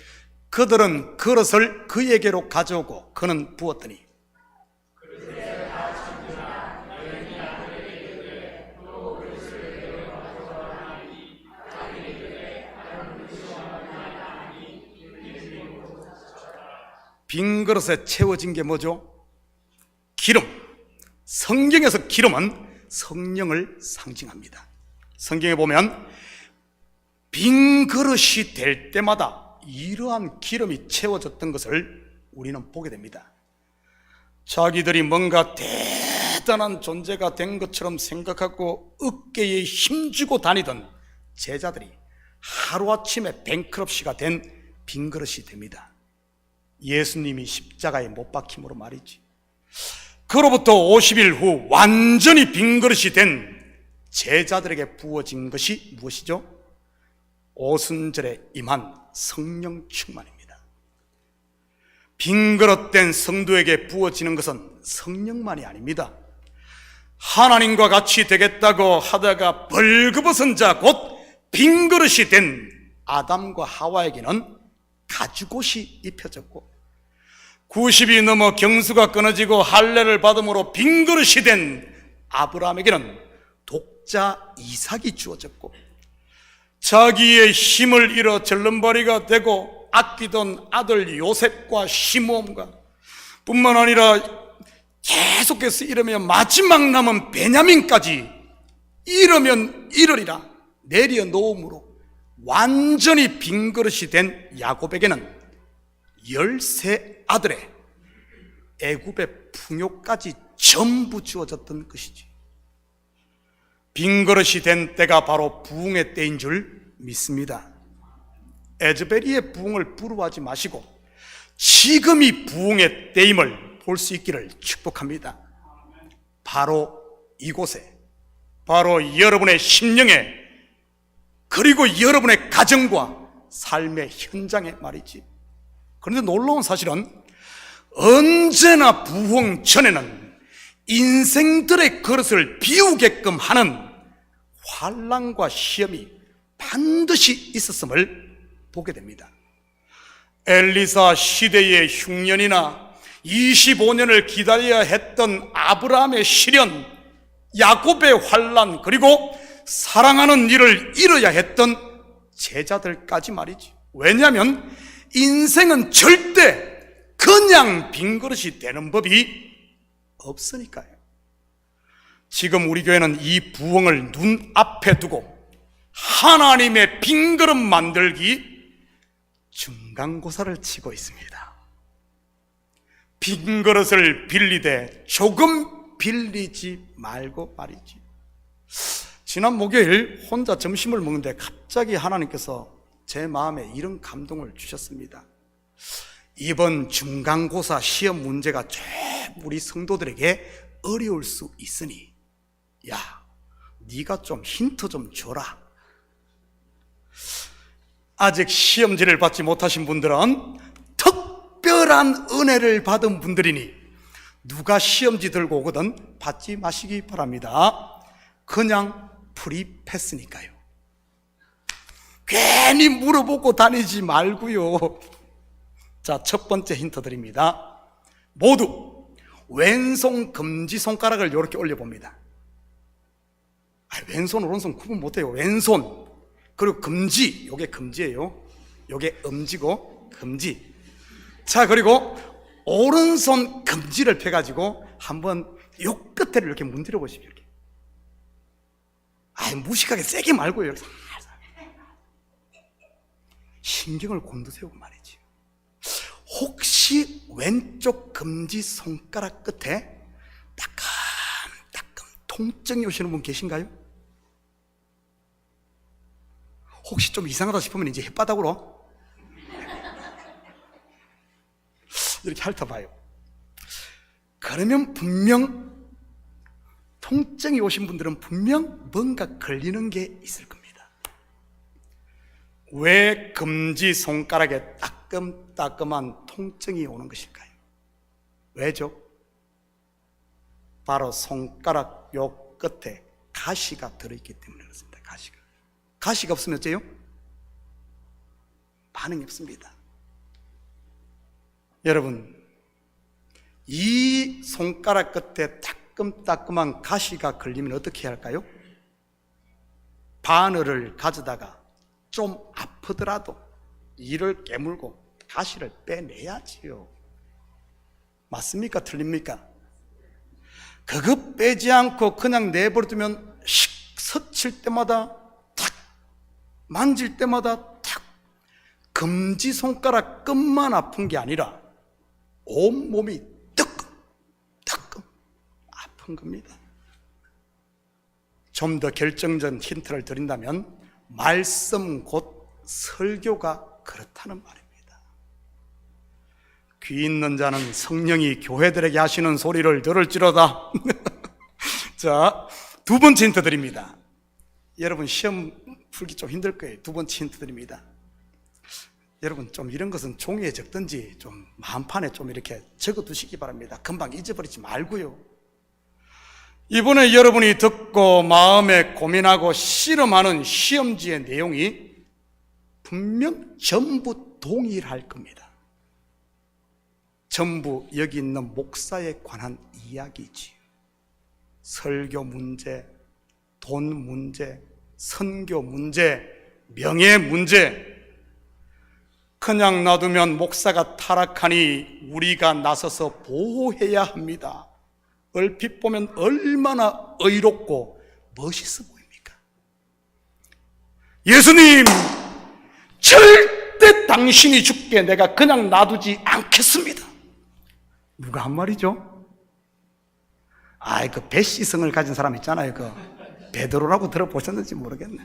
그들은 그릇을 그에게로 가져오고 그는 부었더니 빈 그릇에 채워진 게 뭐죠? 기름. 성경에서 기름은 성령을 상징합니다. 성경에 보면 빈 그릇이 될 때마다 이러한 기름이 채워졌던 것을 우리는 보게 됩니다. 자기들이 뭔가 대단한 존재가 된 것처럼 생각하고 어깨에 힘주고 다니던 제자들이 하루아침에 뱅크럽시가 된 빈 그릇이 됩니다. 예수님이 십자가에 못 박힘으로 말이지. 그로부터 50일 후 완전히 빈 그릇이 된 제자들에게 부어진 것이 무엇이죠? 오순절에 임한 성령 충만입니다. 빈 그릇 된 성도에게 부어지는 것은 성령만이 아닙니다. 하나님과 같이 되겠다고 하다가 벌거벗은 자 곧 빈 그릇이 된 아담과 하와에게는 가죽옷이 입혀졌고, 90이 넘어 경수가 끊어지고 할례를 받음으로 빈 그릇이 된 아브라함에게는 독자 이삭이 주어졌고, 자기의 힘을 잃어 절름발이가 되고 아끼던 아들 요셉과 시므온과 뿐만 아니라 계속해서 이르며 마지막 남은 베냐민까지 이르면 이르리라 내려놓음으로 완전히 빈 그릇이 된 야곱에게는 13 아들의 애굽의 풍요까지 전부 주어졌던 것이지. 빈 그릇이 된 때가 바로 부흥의 때인 줄 믿습니다. 에즈베리의 부흥을 부러워하지 마시고 지금이 부흥의 때임을 볼 수 있기를 축복합니다. 바로 이곳에, 바로 여러분의 심령에, 그리고 여러분의 가정과 삶의 현장에 말이지. 그런데 놀라운 사실은 언제나 부흥 전에는 인생들의 그릇을 비우게끔 하는 환난과 시험이 반드시 있었음을 보게 됩니다. 엘리사 시대의 흉년이나 25년을 기다려야 했던 아브라함의 시련, 야곱의 환난, 그리고 사랑하는 일을 잃어야 했던 제자들까지 말이지. 왜냐하면 인생은 절대 그냥 빈 그릇이 되는 법이 없으니까요. 지금 우리 교회는 이 부흥을 눈앞에 두고 하나님의 빈 그릇 만들기 중간고사를 치고 있습니다. 빈 그릇을 빌리되 조금 빌리지 말고 말이지. 지난 목요일 혼자 점심을 먹는데 갑자기 하나님께서 제 마음에 이런 감동을 주셨습니다. 이번 중간고사 시험 문제가 좀 우리 성도들에게 어려울 수 있으니 야, 네가 좀 힌트 좀 줘라. 아직 시험지를 받지 못하신 분들은 특별한 은혜를 받은 분들이니 누가 시험지 들고 오거든 받지 마시기 바랍니다. 그냥 프리패스니까요. 괜히 물어보고 다니지 말고요. 자, 첫 번째 힌트 드립니다. 모두 왼손 검지손가락을 이렇게 올려봅니다. 왼손 오른손 구분 못해요. 왼손 그리고 검지, 요게 검지예요. 요게 엄지고 검지. 자, 그리고 오른손 검지를 펴가지고 한번 요 끝에를 이렇게 문드려 보십시오. 이렇게. 무식하게 세게 말고요. 이렇게 살살. 신경을 곤두세우고 말이지. 혹시 왼쪽 검지 손가락 끝에 따끔따끔 통증이 오시는 분 계신가요? 혹시 좀 이상하다 싶으면 이제 혓바닥으로 이렇게 핥아봐요. 그러면 분명 통증이 오신 분들은 분명 뭔가 걸리는 게 있을 겁니다. 왜 검지 손가락에 따끔따끔한 통증이 오는 것일까요? 왜죠? 바로 손가락 요 끝에 가시가 들어있기 때문에 그렇습니다. 가시가 없으면 어째요? 반응이 없습니다. 여러분, 이 손가락 끝에 따끔따끔한 가시가 걸리면 어떻게 해야 할까요? 바늘을 가져다가 좀 아프더라도 이를 깨물고 가시를 빼내야지요. 맞습니까? 틀립니까? 그거 빼지 않고 그냥 내버려두면 식 스칠 때마다 탁 만질 때마다 탁 검지손가락 끝만 아픈 게 아니라 온몸이 뜨끔 아픈 겁니다. 좀 더 결정적인 힌트를 드린다면 말씀 곧 설교가 그렇다는 말입니다. 귀 있는 자는 성령이 교회들에게 하시는 소리를 들을지로다. 자, 두 번째 힌트 드립니다. 여러분 시험 풀기 좀 힘들 거예요. 두 번째 힌트 드립니다. 여러분 좀 이런 것은 종이에 적든지 좀 마음판에 좀 이렇게 적어 두시기 바랍니다. 금방 잊어버리지 말고요. 이번에 여러분이 듣고 마음에 고민하고 실험하는 시험지의 내용이 분명 전부 동일할 겁니다. 전부 여기 있는 목사에 관한 이야기지. 설교 문제, 돈 문제, 선교 문제, 명예 문제. 그냥 놔두면 목사가 타락하니 우리가 나서서 보호해야 합니다. 얼핏 보면 얼마나 의롭고 멋있어 보입니까? 예수님, 절대 당신이 죽게 내가 그냥 놔두지 않겠습니다. 누가 한 말이죠? 그 배시성을 가진 사람 있잖아요. 그 베드로라고 들어보셨는지 모르겠네.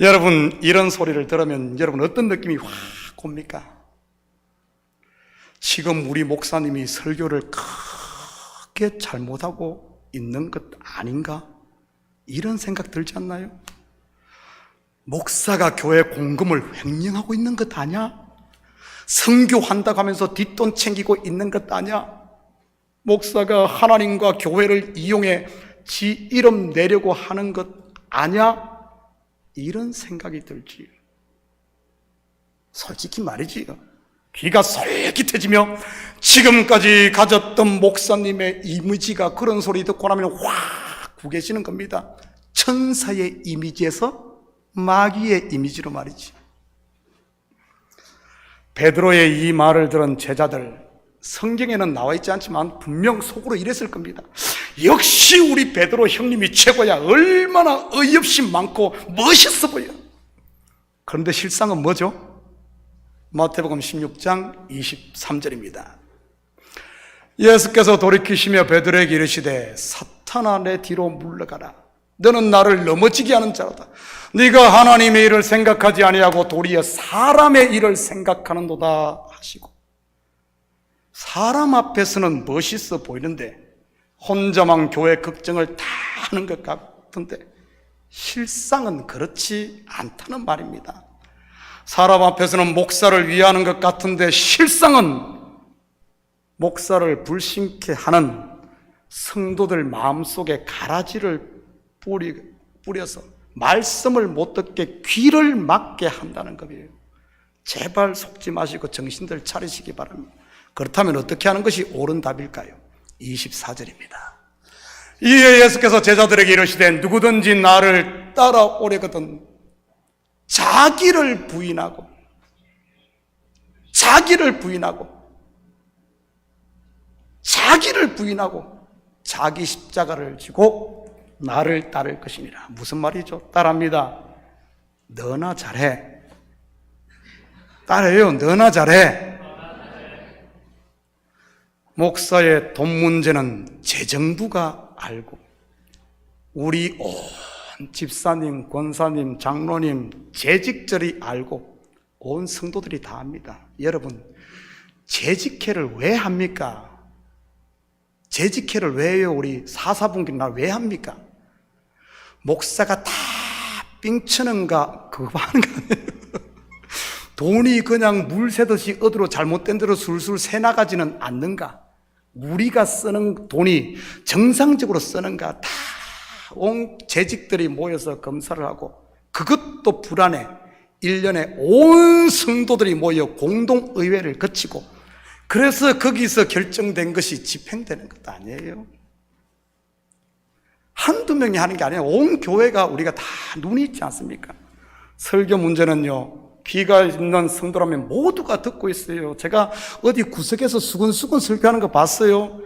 여러분, 이런 소리를 들으면 여러분 어떤 느낌이 확 옵니까? 지금 우리 목사님이 설교를 크게 잘못하고 있는 것 아닌가? 이런 생각 들지 않나요? 목사가 교회 공금을 횡령하고 있는 것 아니야? 선교한다고 하면서 뒷돈 챙기고 있는 것 아니야? 목사가 하나님과 교회를 이용해 지 이름 내려고 하는 것 아니야? 이런 생각이 들지. 솔직히 말이지, 귀가 솔깃해지며 지금까지 가졌던 목사님의 이미지가 그런 소리 듣고 나면 확 구겨지는 겁니다. 천사의 이미지에서 마귀의 이미지로 말이지. 베드로의 이 말을 들은 제자들, 성경에는 나와 있지 않지만 분명 속으로 이랬을 겁니다. 역시 우리 베드로 형님이 최고야. 얼마나 어이없이 많고 멋있어 보여. 그런데 실상은 뭐죠? 마태복음 16장 23절입니다. 예수께서 돌이키시며 베드로에게 이르시되 사탄아 내 뒤로 물러가라. 너는 나를 넘어지게 하는 자로다. 네가 하나님의 일을 생각하지 아니하고 도리어 사람의 일을 생각하는도다 하시고, 사람 앞에서는 멋있어 보이는데 혼자만 교회 걱정을 다 하는 것 같은데 실상은 그렇지 않다는 말입니다. 사람 앞에서는 목사를 위하는 것 같은데 실상은 목사를 불신케 하는 성도들 마음속에 가라지를 뿌려서 말씀을 못 듣게 귀를 막게 한다는 거예요. 제발 속지 마시고 정신들 차리시기 바랍니다. 그렇다면 어떻게 하는 것이 옳은 답일까요? 24절입니다. 이에 예수께서 제자들에게 이르시되 누구든지 나를 따라오려거든 자기를 부인하고 자기 십자가를 지고 나를 따를 것이니라. 무슨 말이죠? 따라합니다. 너나 잘해. 따라해요. 너나 잘해. 목사의 돈 문제는 재정부가 알고 우리 온 집사님, 권사님, 장로님, 재직절이 알고 온 성도들이 다 압니다. 여러분, 재직회를 왜 합니까? 재직회를 왜 해요? 우리 사사분기나 왜 합니까? 목사가 다 삥치는가 그거 하는 거 아니에요? 돈이 그냥 물 새듯이 어디로 잘못된 대로 술술 새나가지는 않는가? 우리가 쓰는 돈이 정상적으로 쓰는가? 다 온 재직들이 모여서 검사를 하고, 그것도 불안해. 1년에 온 성도들이 모여 공동의회를 거치고, 그래서 거기서 결정된 것이 집행되는 것도 아니에요. 한두 명이 하는 게 아니에요. 온 교회가 우리가 다 눈이 있지 않습니까? 설교 문제는요, 귀가 있는 성도라면 모두가 듣고 있어요. 제가 어디 구석에서 수근수근 설교하는 거 봤어요.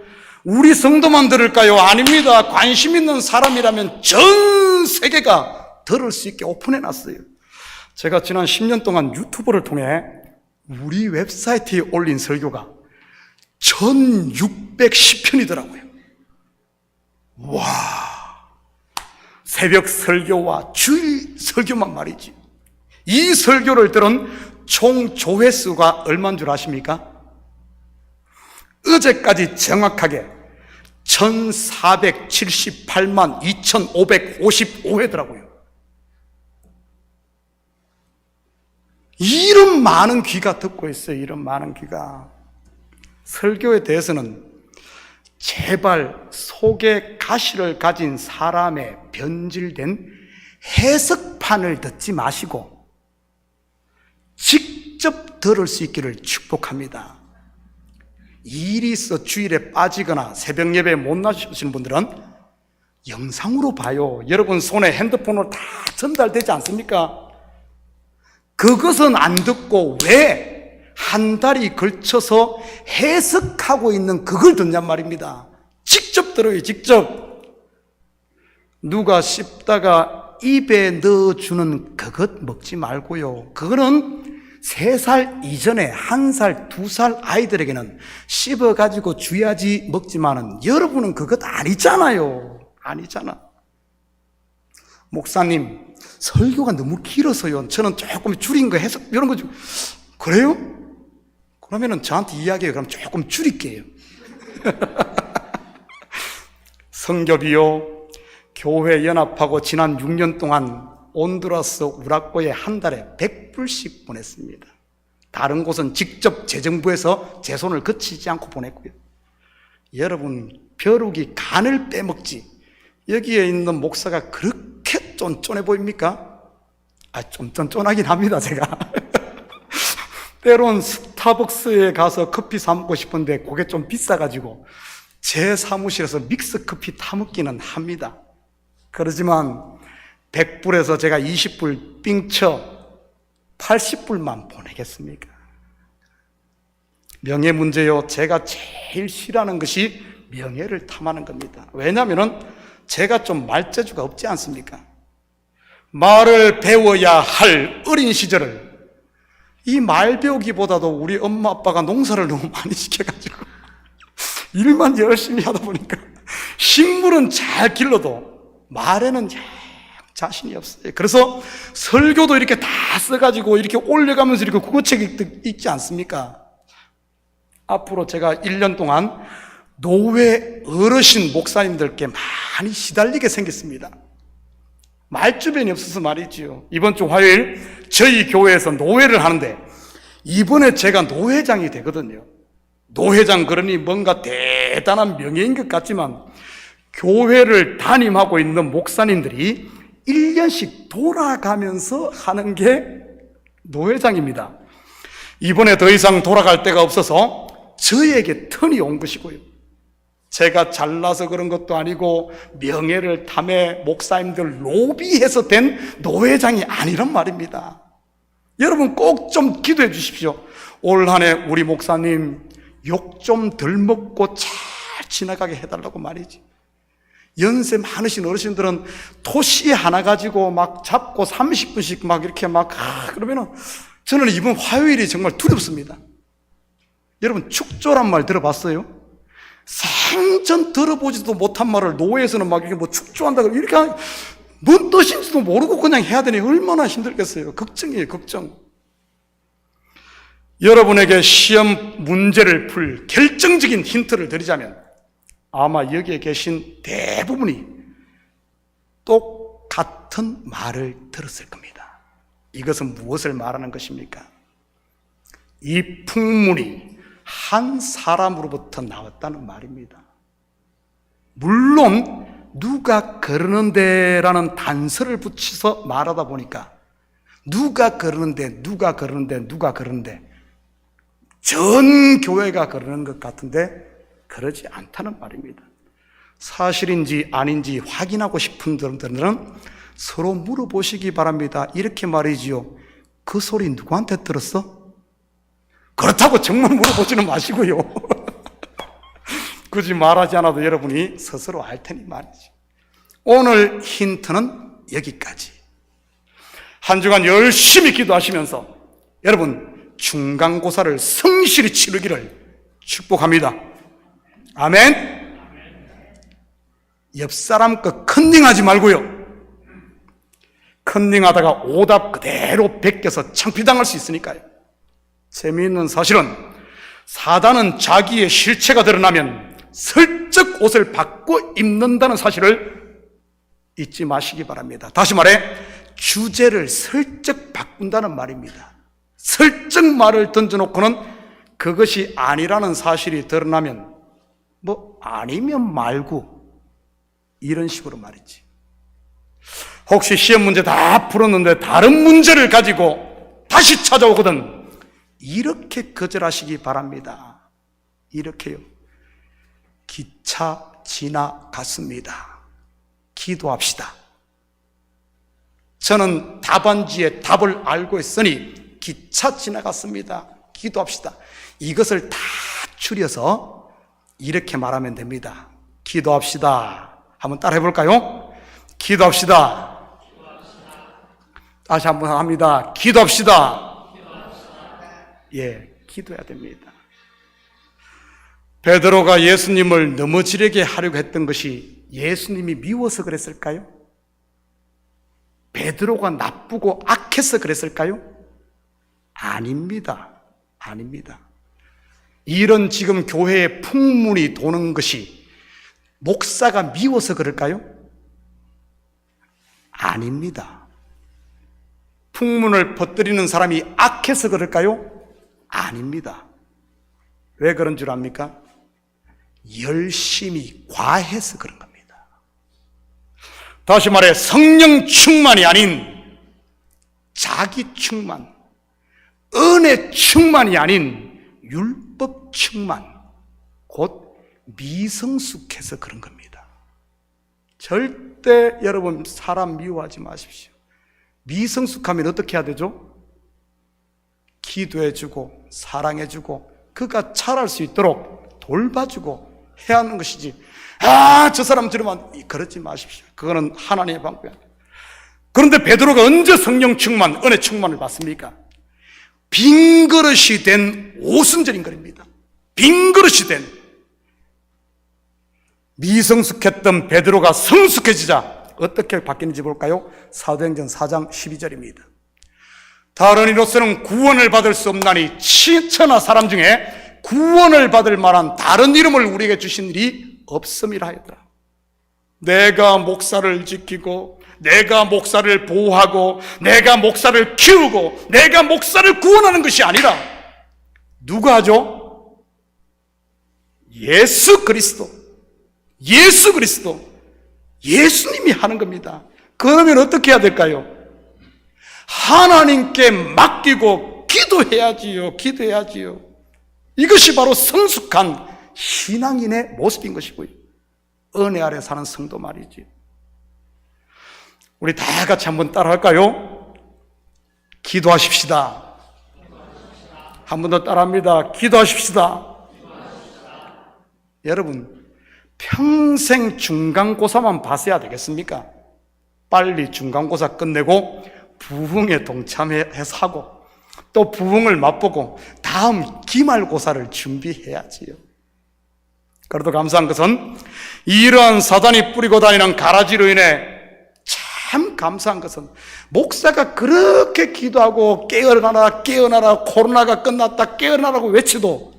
우리 성도만 들을까요? 아닙니다. 관심 있는 사람이라면 전 세계가 들을 수 있게 오픈해놨어요. 제가 지난 10년 동안 유튜브를 통해 우리 웹사이트에 올린 설교가 1610편이더라고요. 와, 새벽 설교와 주일 설교만 말이지. 이 설교를 들은 총 조회수가 얼마인 줄 아십니까? 어제까지 정확하게 1478만 2555회더라고요. 이런 많은 귀가 듣고 있어요. 이런 많은 귀가. 설교에 대해서는 제발 속에 가시를 가진 사람의 변질된 해석판을 듣지 마시고 직접 들을 수 있기를 축복합니다. 일이 있어 주일에 빠지거나 새벽 예배에 못 나오시는 분들은 영상으로 봐요. 여러분 손에 핸드폰으로 다 전달되지 않습니까? 그것은 안 듣고 왜 한 달이 걸쳐서 해석하고 있는 그걸 듣냔 말입니다. 직접 들어요. 직접. 누가 씹다가 입에 넣어주는 그것 먹지 말고요. 그거는 3살 이전에 1살, 2살 아이들에게는 씹어가지고 줘야지 먹지만은 여러분은 그것 아니잖아요. 아니잖아. 목사님, 설교가 너무 길어서요. 저는 조금 줄인 거 해석, 이런 거 좀. 그래요? 그러면은 저한테 이야기해요. 그럼 조금 줄일게요. 성교비요. 교회 연합하고 지난 6년 동안 온두라스 우라과에 한 달에 100불씩 보냈습니다. 다른 곳은 직접 재정부에서 제 손을 거치지 않고 보냈고요. 여러분, 벼룩이 간을 빼먹지. 여기에 있는 목사가 그렇게 쫀쫀해 보입니까? 좀 쫀쫀하긴 합니다, 제가. 때론 스타벅스에 가서 커피 사 먹고 싶은데 그게 좀 비싸가지고 제 사무실에서 믹스 커피 타먹기는 합니다. 그러지만 100불에서 제가 20불 삥쳐 80불만 보내겠습니까? 명예 문제요. 제가 제일 싫어하는 것이 명예를 탐하는 겁니다. 왜냐하면 제가 좀 말재주가 없지 않습니까? 말을 배워야 할 어린 시절을 이 말 배우기보다도 우리 엄마 아빠가 농사를 너무 많이 시켜가지고 일만 열심히 하다 보니까 식물은 잘 길러도 말에는 자신이 없어요. 그래서 설교도 이렇게 다 써가지고 이렇게 올려가면서 이렇게 국어책 읽지 않습니까? 앞으로 제가 1년 동안 노회 어르신 목사님들께 많이 시달리게 생겼습니다. 말주변이 없어서 말이지요. 이번 주 화요일 저희 교회에서 노회를 하는데 이번에 제가 노회장이 되거든요. 노회장 그러니 뭔가 대단한 명예인 것 같지만 교회를 담임하고 있는 목사님들이 1년씩 돌아가면서 하는 게 노회장입니다. 이번에 더 이상 돌아갈 데가 없어서 저에게 턴이 온 것이고요. 제가 잘나서 그런 것도 아니고 명예를 탐해 목사님들 로비해서 된 노회장이 아니란 말입니다. 여러분 꼭 좀 기도해 주십시오. 올 한 해 우리 목사님 욕 좀 덜 먹고 잘 지나가게 해달라고 말이지. 연세 많으신 어르신들은 토시 하나 가지고 막 잡고 30분씩 막 이렇게 막 그러면은 저는 이번 화요일이 정말 두렵습니다. 여러분 축조란 말 들어봤어요? 생전 들어보지도 못한 말을 노회에서는 막 이렇게 뭐 축조한다 이렇게 뭔 뜻인지도 모르고 그냥 해야 되니 얼마나 힘들겠어요. 걱정이에요, 걱정. 여러분에게 시험 문제를 풀 결정적인 힌트를 드리자면 아마 여기에 계신 대부분이 똑같은 말을 들었을 겁니다. 이것은 무엇을 말하는 것입니까? 이 풍문이 한 사람으로부터 나왔다는 말입니다. 물론 누가 그러는데 라는 단서를 붙여서 말하다 보니까 누가 그러는데 전 교회가 그러는 것 같은데 그러지 않다는 말입니다. 사실인지 아닌지 확인하고 싶은 분들은 서로 물어보시기 바랍니다. 이렇게 말이지요. 그 소리 누구한테 들었어? 그렇다고 정말 물어보지는 마시고요. 굳이 말하지 않아도 여러분이 스스로 알 테니 말이지. 오늘 힌트는 여기까지. 한 주간 열심히 기도하시면서 여러분 중간고사를 성실히 치르기를 축복합니다. 아멘. 옆 사람 거 컨닝하지 말고요. 컨닝하다가 오답 그대로 베껴서 창피당할 수 있으니까요. 재미있는 사실은 사단은 자기의 실체가 드러나면 슬쩍 옷을 바꿔 입는다는 사실을 잊지 마시기 바랍니다. 다시 말해 주제를 슬쩍 바꾼다는 말입니다. 슬쩍 말을 던져놓고는 그것이 아니라는 사실이 드러나면 뭐 아니면 말고 이런 식으로 말이지. 혹시 시험 문제 다 풀었는데 다른 문제를 가지고 다시 찾아오거든 이렇게 거절하시기 바랍니다. 이렇게요. 기차 지나갔습니다. 기도합시다. 저는 답안지에 답을 알고 있으니 기차 지나갔습니다. 기도합시다. 이것을 다 추려서 이렇게 말하면 됩니다. 기도합시다. 한번 따라 해볼까요? 기도합시다. 다시 한번 합니다. 기도합시다. 예, 기도해야 됩니다. 베드로가 예수님을 넘어지게 하려고 했던 것이 예수님이 미워서 그랬을까요? 베드로가 나쁘고 악해서 그랬을까요? 아닙니다. 아닙니다. 이런 지금 교회에 풍문이 도는 것이 목사가 미워서 그럴까요? 아닙니다. 풍문을 퍼뜨리는 사람이 악해서 그럴까요? 아닙니다. 왜 그런 줄 압니까? 열심히 과해서 그런 겁니다. 다시 말해 성령 충만이 아닌 자기 충만, 은혜 충만이 아닌 율법 충만, 곧 미성숙해서 그런 겁니다. 절대 여러분 사람 미워하지 마십시오. 미성숙하면 어떻게 해야 되죠? 기도해주고 사랑해주고 그가 잘할 수 있도록 돌봐주고 해야 하는 것이지, 저 사람 들으면 그러지 마십시오. 그거는 하나님의 방법이야. 그런데 베드로가 언제 성령 충만, 은혜 충만을 받습니까? 빈 그릇이 된 오순절인 것입니다. 빈 그릇이 된 미성숙했던 베드로가 성숙해지자 어떻게 바뀌는지 볼까요? 사도행전 4장 12절입니다. 다른 이로서는 구원을 받을 수 없나니 천하 사람 중에 구원을 받을 만한 다른 이름을 우리에게 주신 일이 없음이라 하였더라. 내가 목사를 지키고 내가 목사를 보호하고 내가 목사를 키우고 내가 목사를 구원하는 것이 아니라 누가 하죠? 예수 그리스도, 예수 그리스도, 예수님이 하는 겁니다. 그러면 어떻게 해야 될까요? 하나님께 맡기고 기도해야지요. 기도해야지요. 이것이 바로 성숙한 신앙인의 모습인 것이고요. 은혜 아래 사는 성도 말이지. 우리 다 같이 한번 따라 할까요? 기도하십시다. 한 번 더 따라합니다. 기도하십시다. 여러분, 평생 중간고사만 봤어야 되겠습니까? 빨리 중간고사 끝내고 부흥에 동참해서 하고 또 부흥을 맛보고 다음 기말고사를 준비해야지요. 그래도 감사한 것은 이러한 사단이 뿌리고 다니는 가라지로 인해 참 감사한 것은 목사가 그렇게 기도하고 깨어나라 깨어나라 코로나가 끝났다 깨어나라고 외쳐도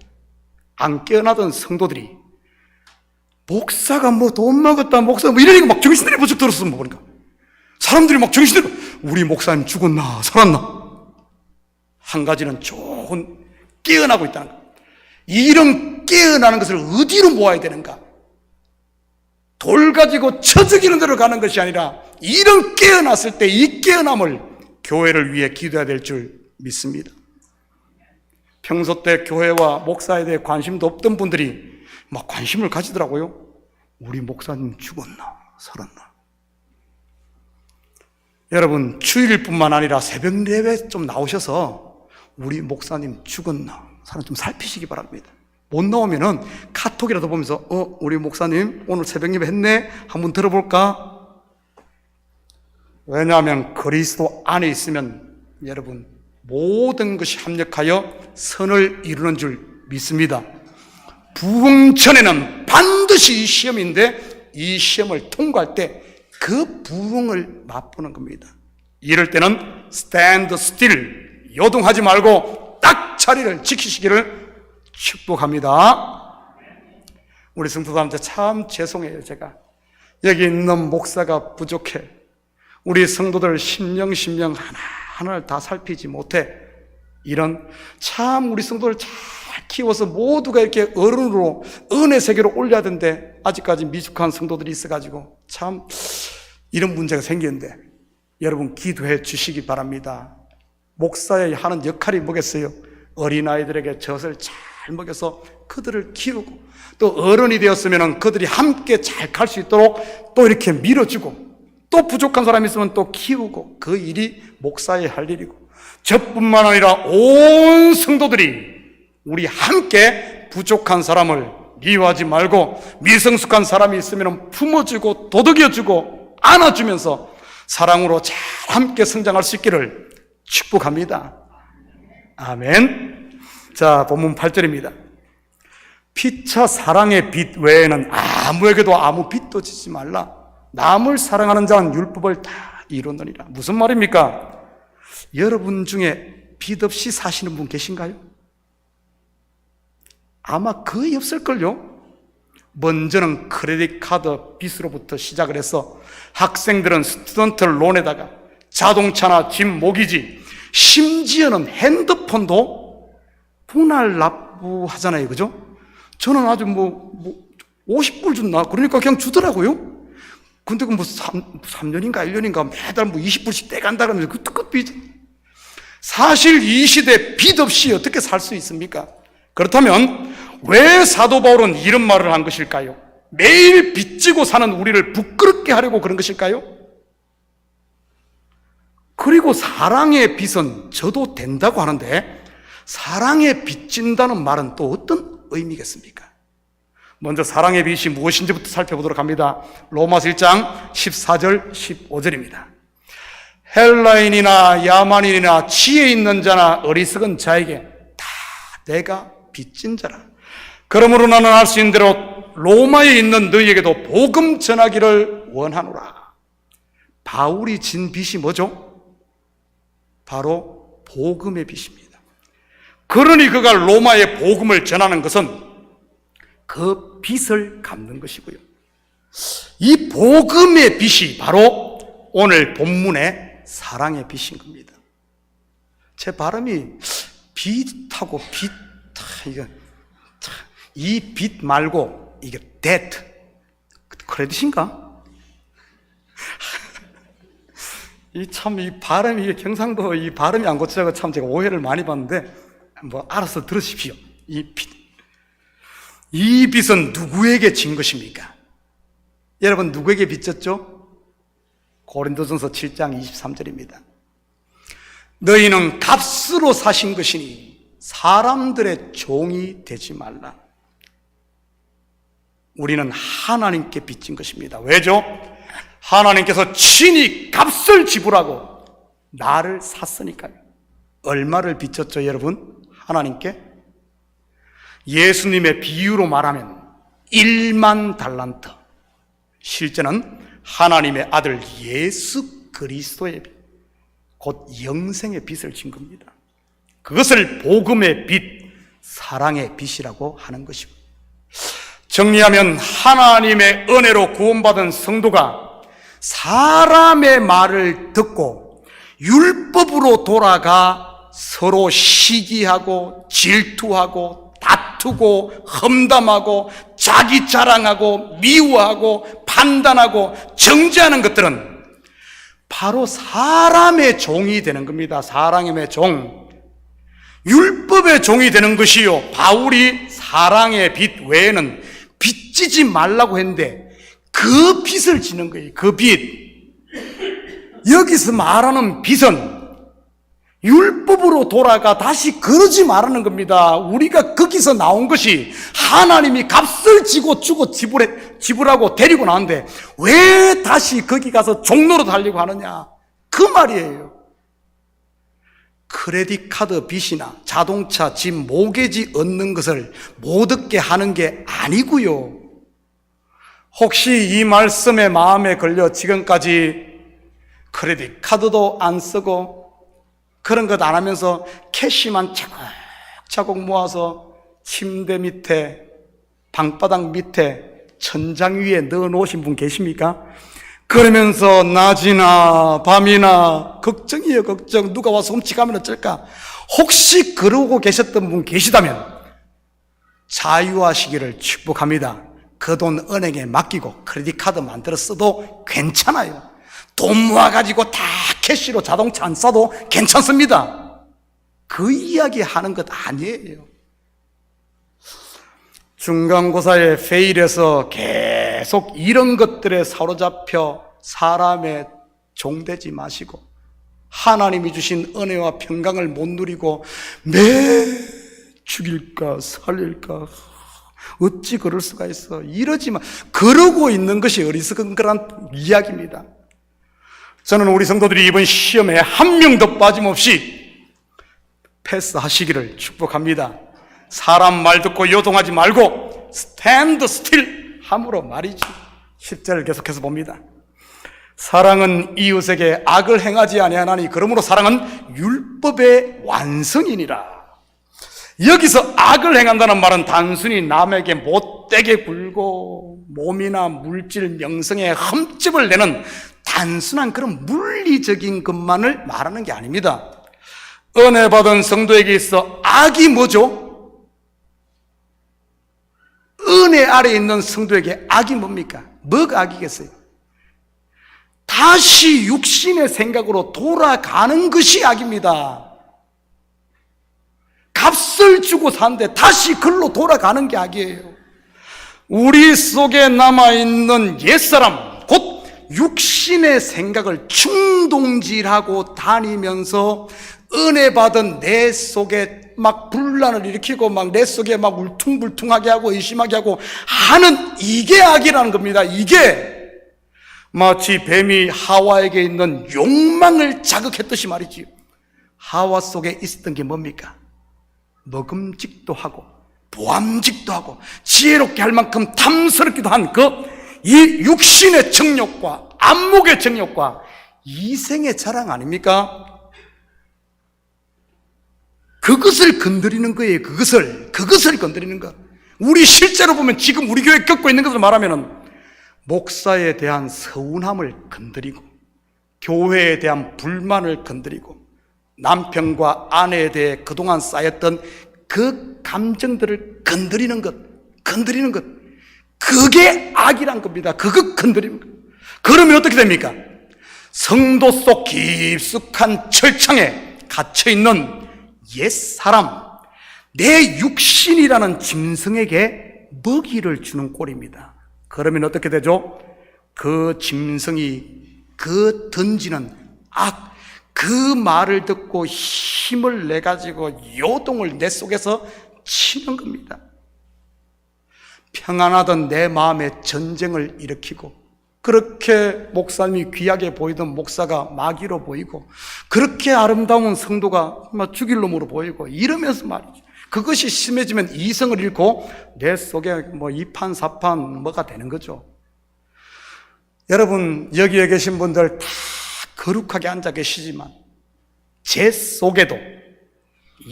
안 깨어나던 성도들이 목사가 뭐 돈 먹었다 목사 뭐 이러니까 막 정신들이 부쩍 들었어. 보니까 사람들이 막 정신들이 우리 목사님 죽었나 살았나. 한 가지는 좋은 깨어나고 있다는 것. 이런 깨어나는 것을 어디로 모아야 되는가? 돌 가지고 쳐죽이는 대로 가는 것이 아니라 이런 깨어났을 때 이 깨어남을 교회를 위해 기도해야 될 줄 믿습니다. 평소 때 교회와 목사에 대해 관심도 없던 분들이 막 관심을 가지더라고요. 우리 목사님 죽었나 살았나. 여러분 주일뿐만 아니라 새벽 예배 좀 나오셔서 우리 목사님 죽었나 사람 좀 살피시기 바랍니다. 못 나오면은 카톡이라도 보면서 우리 목사님 오늘 새벽 예배 했네 한번 들어볼까? 왜냐하면 그리스도 안에 있으면 여러분 모든 것이 합력하여 선을 이루는 줄 믿습니다. 부흥 전에는 반드시 이 시험인데 이 시험을 통과할 때 그 부흥을 맛보는 겁니다. 이럴 때는 stand still, 요동하지 말고 딱 자리를 지키시기를 축복합니다. 우리 성도들한테 참 죄송해요. 제가 여기 있는 목사가 부족해. 우리 성도들 심령 하나하나를 다 살피지 못해. 이런 참 우리 성도를 잘 키워서 모두가 이렇게 어른으로 은혜 세계로 올려야 되는데 아직까지 미숙한 성도들이 있어가지고 참 이런 문제가 생기는데 여러분 기도해 주시기 바랍니다. 목사의 하는 역할이 뭐겠어요? 어린아이들에게 젖을 잘 먹여서 그들을 키우고 또 어른이 되었으면 그들이 함께 잘 갈 수 있도록 또 이렇게 밀어주고 또 부족한 사람이 있으면 또 키우고 그 일이 목사의 할 일이고 저뿐만 아니라 온 성도들이 우리 함께 부족한 사람을 미워하지 말고 미성숙한 사람이 있으면 품어주고 도덕여주고 안아주면서 사랑으로 잘 함께 성장할 수 있기를 축복합니다. 아멘. 자, 본문 8절입니다. 피차 사랑의 빛 외에는 아무에게도 아무 빚도 지지 말라. 남을 사랑하는 자는 율법을 다 이루느니라. 무슨 말입니까? 여러분 중에 빚 없이 사시는 분 계신가요? 아마 거의 없을걸요? 먼저는 크레딧 카드 빚으로부터 시작을 해서 학생들은 스튜던트 론에다가 자동차나 집 모기지 심지어는 핸드폰도 분할 납부하잖아요. 그죠? 저는 아주 50불 줬나? 그러니까 그냥 주더라고요. 근데 그 3년인가 1년인가 매달 20불씩 떼간다 그러면서 그 빚. 사실 이 시대 빚 없이 어떻게 살 수 있습니까? 그렇다면 왜 사도 바울은 이런 말을 한 것일까요? 매일 빚지고 사는 우리를 부끄럽게 하려고 그런 것일까요? 그리고 사랑의 빚은 져도 된다고 하는데 사랑에 빚진다는 말은 또 어떤 의미겠습니까? 먼저 사랑의 빚이 무엇인지부터 살펴보도록 합니다. 로마서 1장 14절 15절입니다. 헬라인이나 야만인이나 지혜 있는 자나 어리석은 자에게 다 내가 빚진 자라. 그러므로 나는 할 수 있는 대로 로마에 있는 너희에게도 복음 전하기를 원하노라. 바울이 진 빚이 뭐죠? 바로 복음의 빚입니다. 그러니 그가 로마에 복음을 전하는 것은 그 빚을 갚는 것이고요. 이 복음의 빚이 바로 오늘 본문의 사랑의 빚인 겁니다. 제 발음이 빚하고 이 빚 말고 이게 debt, 크레딧인가? 이 발음이 경상도 이 발음이 안 고쳐서 참 제가 오해를 많이 받는데 알아서 들으십시오. 이 빚은 누구에게 진 것입니까? 여러분 누구에게 빚졌죠? 고린도전서 7장 23절입니다. 너희는 값으로 사신 것이니 사람들의 종이 되지 말라. 우리는 하나님께 빚진 것입니다. 왜죠? 하나님께서 친히 값을 지불하고 나를 샀으니까요. 얼마를 빚졌죠, 여러분? 하나님께? 예수님의 비유로 말하면 1만 달란트. 실제는 하나님의 아들 예수 그리스도의 빚, 곧 영생의 빚을 진 겁니다. 그것을 복음의 빚, 사랑의 빚이라고 하는 것이고, 정리하면 하나님의 은혜로 구원받은 성도가 사람의 말을 듣고 율법으로 돌아가 서로 시기하고 질투하고 다투고 험담하고 자기 자랑하고 미워하고 판단하고 정죄하는 것들은 바로 사람의 종이 되는 겁니다. 사랑의 종, 율법의 종이 되는 것이요. 바울이 사랑의 빚 외에는 빚지지 말라고 했는데 그 빚을 지는 거예요. 그 빚. 여기서 말하는 빚은 율법으로 돌아가 다시 그러지 말라는 겁니다. 우리가 거기서 나온 것이 하나님이 값을 지고 주고 지불하고 데리고 나왔는데 왜 다시 거기 가서 종로로 달리고 하느냐? 그 말이에요. 크레딧 카드 빚이나 자동차, 집, 모기지 얻는 것을 못 얻게 하는 게 아니고요. 혹시 이 말씀에 마음에 걸려 지금까지 크레딧 카드도 안 쓰고 그런 것 안 하면서 캐시만 차곡차곡 모아서 침대 밑에, 방바닥 밑에, 천장 위에 넣어 놓으신 분 계십니까? 그러면서 낮이나 밤이나 걱정이에요, 걱정. 누가 와서 훔치가면 어쩔까? 혹시 그러고 계셨던 분 계시다면 자유하시기를 축복합니다. 그 돈 은행에 맡기고 크레딧 카드 만들어 써도 괜찮아요. 돈 모아가지고 다 캐시로 자동차 안 사도 괜찮습니다. 그 이야기 하는 것 아니에요. 중간고사에 페일해서 계속 이런 것들에 사로잡혀 사람의 종되지 마시고 하나님이 주신 은혜와 평강을 못 누리고 매 죽일까 살릴까 어찌 그럴 수가 있어 이러지만 그러고 있는 것이 어리석은 그런 이야기입니다. 저는 우리 성도들이 이번 시험에 한 명도 빠짐없이 패스하시기를 축복합니다. 사람 말 듣고 요동하지 말고 스탠드 스틸 함으로 말이지. 10절을 계속해서 봅니다. 사랑은 이웃에게 악을 행하지 아니하나니 그러므로 사랑은 율법의 완성이니라. 여기서 악을 행한다는 말은 단순히 남에게 못되게 굴고 몸이나 물질, 명성에 흠집을 내는 단순한 그런 물리적인 것만을 말하는 게 아닙니다. 은혜 받은 성도에게 있어 악이 뭐죠? 은혜 아래에 있는 성도에게 악이 뭡니까? 뭐가 악이겠어요? 다시 육신의 생각으로 돌아가는 것이 악입니다. 값을 주고 사는데 다시 글로 돌아가는 게 악이에요. 우리 속에 남아있는 옛사람, 곧 육신의 생각을 충동질하고 다니면서 은혜 받은 내 속에 막 분란을 일으키고 막 내 속에 막 울퉁불퉁하게 하고 의심하게 하고 하는 이게 악이라는 겁니다. 이게 마치 뱀이 하와에게 있는 욕망을 자극했듯이 말이지요. 하와 속에 있었던 게 뭡니까? 먹음직도 하고 보암직도 하고 지혜롭게 할 만큼 탐스럽기도 한 이 육신의 정욕과 안목의 정욕과 이생의 자랑 아닙니까? 그것을 건드리는 거예요. 그것을 건드리는 것. 우리 실제로 보면 지금 우리 교회 겪고 있는 것을 말하면은 목사에 대한 서운함을 건드리고 교회에 대한 불만을 건드리고 남편과 아내에 대해 그동안 쌓였던 그 감정들을 건드리는 것. 그게 악이란 겁니다. 그거 건드리는 것. 그러면 어떻게 됩니까? 성도 속 깊숙한 철창에 갇혀있는 옛사람, 내 육신이라는 짐승에게 먹이를 주는 꼴입니다. 그러면 어떻게 되죠? 그 짐승이 그 던지는 악, 그 말을 듣고 힘을 내가지고 요동을 내 속에서 치는 겁니다. 평안하던 내 마음에 전쟁을 일으키고 그렇게 목사님이 귀하게 보이던 목사가 마귀로 보이고 그렇게 아름다운 성도가 죽일 놈으로 보이고 이러면서 말이죠. 그것이 심해지면 이성을 잃고 내 속에 이판사판 뭐가 되는 거죠. 여러분 여기에 계신 분들 다 거룩하게 앉아 계시지만 제 속에도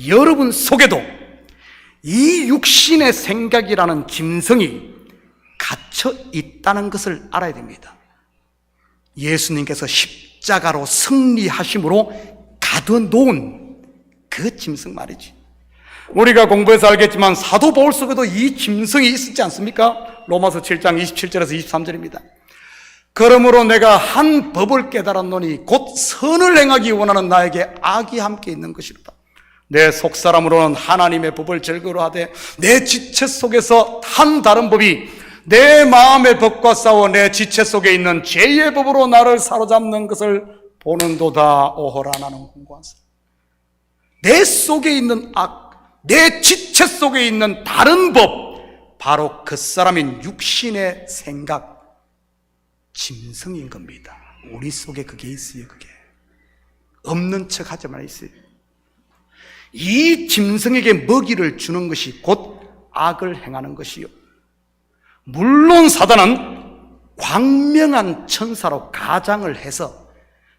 여러분 속에도 이 육신의 생각이라는 짐승이 갇혀 있다는 것을 알아야 됩니다. 예수님께서 십자가로 승리하심으로 가둬놓은 그 짐승 말이지. 우리가 공부해서 알겠지만 사도 바울 속에도 이 짐승이 있었지 않습니까? 로마서 7장 27절에서 23절입니다. 그러므로 내가 한 법을 깨달았노니 곧 선을 행하기 원하는 나에게 악이 함께 있는 것이로다. 내 속사람으로는 하나님의 법을 즐거워하되 내 지체 속에서 한 다른 법이 내 마음의 법과 싸워 내 지체 속에 있는 죄의 법으로 나를 사로잡는 것을 보는도다. 오호라 나는 공고한 사람. 내 속에 있는 악, 내 지체 속에 있는 다른 법, 바로 그 사람인 육신의 생각, 짐승인 겁니다. 우리 속에 그게 있어요. 그게 없는 척 하지 말았어요. 이 짐승에게 먹이를 주는 것이 곧 악을 행하는 것이요. 물론 사단은 광명한 천사로 가장을 해서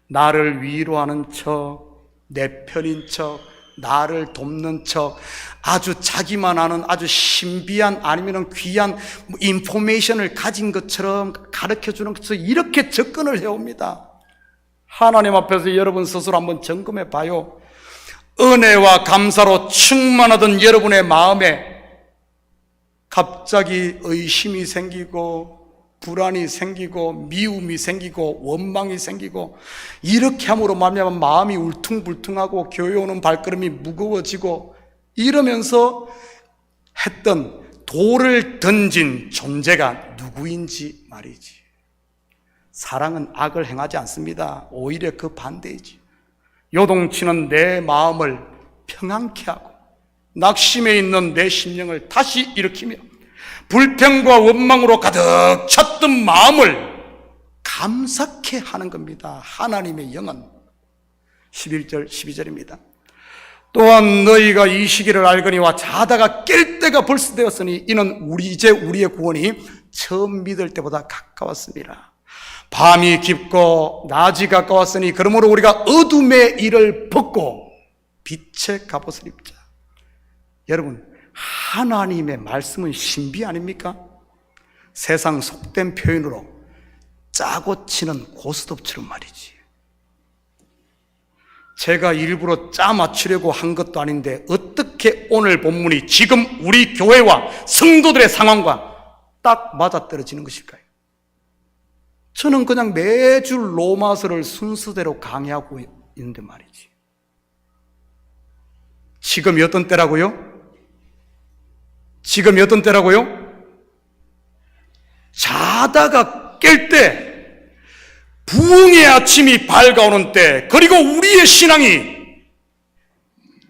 나를 위로하는 척, 내 편인 척, 나를 돕는 척, 아주 자기만 아는 아주 신비한 아니면 귀한 인포메이션을 가진 것처럼 가르쳐주는 것처럼 이렇게 접근을 해옵니다. 하나님 앞에서 여러분 스스로 한번 점검해 봐요. 은혜와 감사로 충만하던 여러분의 마음에 갑자기 의심이 생기고 불안이 생기고 미움이 생기고 원망이 생기고 이렇게 함으로 말미암아 마음이 울퉁불퉁하고 교회 오는 발걸음이 무거워지고 이러면서 했던 돌을 던진 존재가 누구인지 말이지. 사랑은 악을 행하지 않습니다. 오히려 그 반대이지. 요동치는 내 마음을 평안케 하고 낙심해 있는 내 심령을 다시 일으키며 불평과 원망으로 가득 찼던 마음을 감사케 하는 겁니다. 하나님의 영은 11절 12절입니다. 또한 너희가 이 시기를 알거니와 자다가 깰 때가 벌써 되었으니 이는 이제 우리의 구원이 처음 믿을 때보다 가까웠습니다. 밤이 깊고 낮이 가까웠으니 그러므로 우리가 어둠의 일을 벗고 빛의 갑옷을 입자. 여러분, 하나님의 말씀은 신비 아닙니까? 세상 속된 표현으로 짜고 치는 고스톱처럼 말이지. 제가 일부러 짜 맞추려고 한 것도 아닌데 어떻게 오늘 본문이 지금 우리 교회와 성도들의 상황과 딱 맞아떨어지는 것일까요? 저는 그냥 매주 로마서를 순서대로 강의하고 있는데 말이지. 지금이 어떤 때라고요? 지금이 어떤 때라고요? 자다가 깰 때, 부흥의 아침이 밝아오는 때, 그리고 우리의 신앙이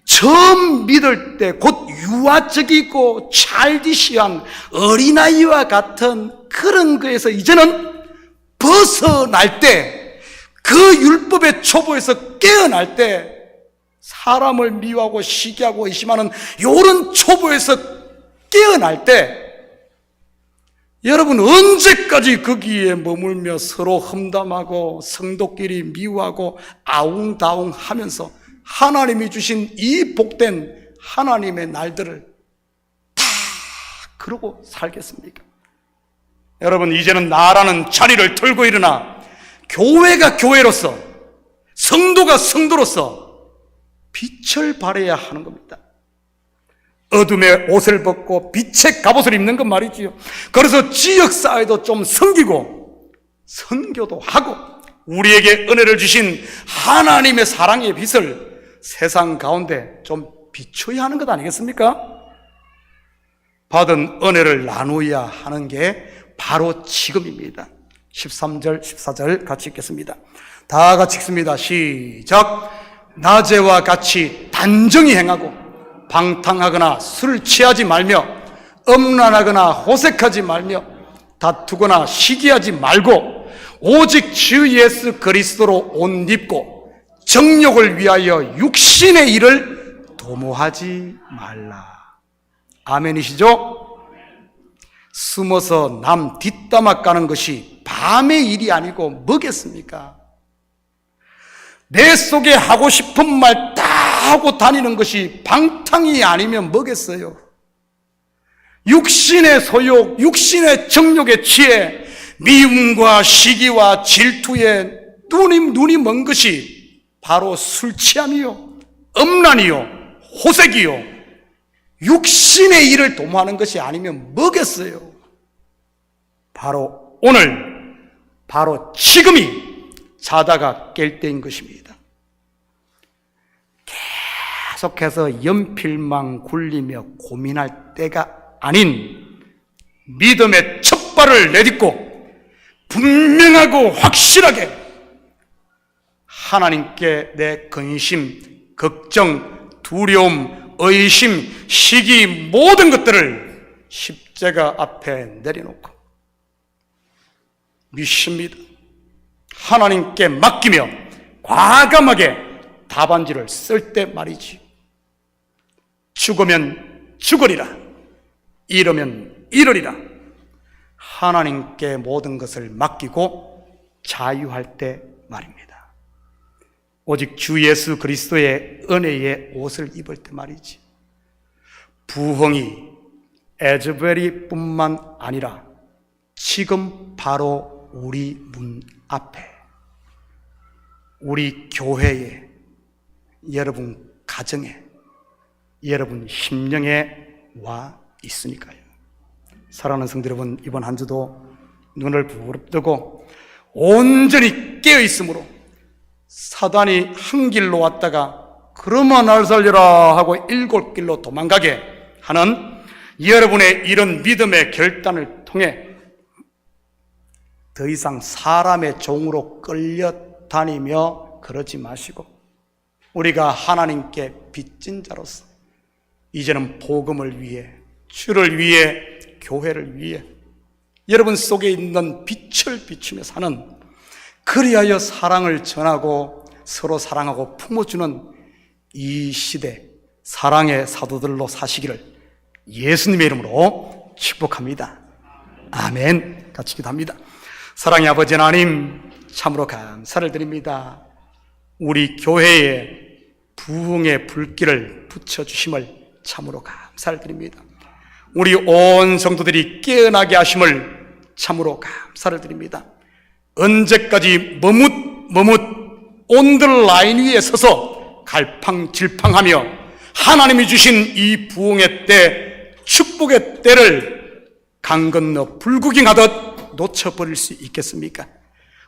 처음 믿을 때 곧 유아적이고 찰디시한 어린아이와 같은 그런 거에서 이제는 벗어날 때, 그 율법의 초보에서 깨어날 때, 사람을 미워하고 시기하고 의심하는 이런 초보에서 깨어날 때, 여러분 언제까지 거기에 머물며 서로 험담하고 성도끼리 미워하고 아웅다웅 하면서 하나님이 주신 이 복된 하나님의 날들을 다 그러고 살겠습니까? 여러분, 이제는 나라는 자리를 털고 일어나 교회가 교회로서, 성도가 성도로서 빛을 발해야 하는 겁니다. 어둠의 옷을 벗고 빛의 갑옷을 입는 것 말이지요. 그래서 지역사회도 좀 섬기고 선교도 하고 우리에게 은혜를 주신 하나님의 사랑의 빛을 세상 가운데 좀 비춰야 하는 것 아니겠습니까? 받은 은혜를 나누어야 하는 게 바로 지금입니다. 13절 14절 같이 읽겠습니다. 다 같이 읽습니다. 시작. 낮에와 같이 단정히 행하고 방탕하거나 술 취하지 말며 음란하거나 호색하지 말며 다투거나 시기하지 말고 오직 주 예수 그리스도로 옷 입고 정욕을 위하여 육신의 일을 도모하지 말라. 아멘이시죠? 숨어서 남 뒷담화 까는 것이 밤의 일이 아니고 뭐겠습니까? 내 속에 하고 싶은 말 다 하고 다니는 것이 방탕이 아니면 뭐겠어요? 육신의 소욕, 육신의 정욕에 취해 미움과 시기와 질투에 눈이 먼 것이 바로 술 취함이요, 음란이요, 호색이요, 육신의 일을 도모하는 것이 아니면 뭐겠어요? 바로 오늘, 바로 지금이 자다가 깰 때인 것입니다. 계속해서 연필망 굴리며 고민할 때가 아닌 믿음의 첫 발을 내딛고 분명하고 확실하게 하나님께 내 근심, 걱정, 두려움, 의심, 시기 모든 것들을 십자가 앞에 내려놓고 믿습니다. 하나님께 맡기며 과감하게 답안지를 쓸 때 말이지. 죽으면 죽으리라, 이러면 이르리라. 하나님께 모든 것을 맡기고 자유할 때 말입니다. 오직 주 예수 그리스도의 은혜의 옷을 입을 때 말이지. 부흥이 에즈벨이 뿐만 아니라 지금 바로 우리 문 앞에, 우리 교회에, 여러분 가정에, 여러분 심령에 와 있으니까요. 사랑하는 성도 여러분, 이번 한 주도 눈을 부릅뜨고 온전히 깨어 있으므로 사단이 한 길로 왔다가 그러면 날 살려라 하고 7길로 도망가게 하는 여러분의 이런 믿음의 결단을 통해 더 이상 사람의 종으로 끌려다니며 그러지 마시고, 우리가 하나님께 빚진 자로서 이제는 복음을 위해, 주를 위해, 교회를 위해 여러분 속에 있는 빛을 비추며 사는, 그리하여 사랑을 전하고 서로 사랑하고 품어주는 이 시대 사랑의 사도들로 사시기를 예수님의 이름으로 축복합니다. 아멘. 같이 기도합니다. 사랑의 아버지 하나님, 참으로 감사를 드립니다. 우리 교회에 부흥의 불길을 붙여주심을 참으로 감사를 드립니다. 우리 온 성도들이 깨어나게 하심을 참으로 감사를 드립니다. 언제까지 머뭇 온더라인 위에 서서 갈팡질팡하며 하나님이 주신 이 부흥의 때, 축복의 때를 강 건너 불구경하듯 놓쳐버릴 수 있겠습니까?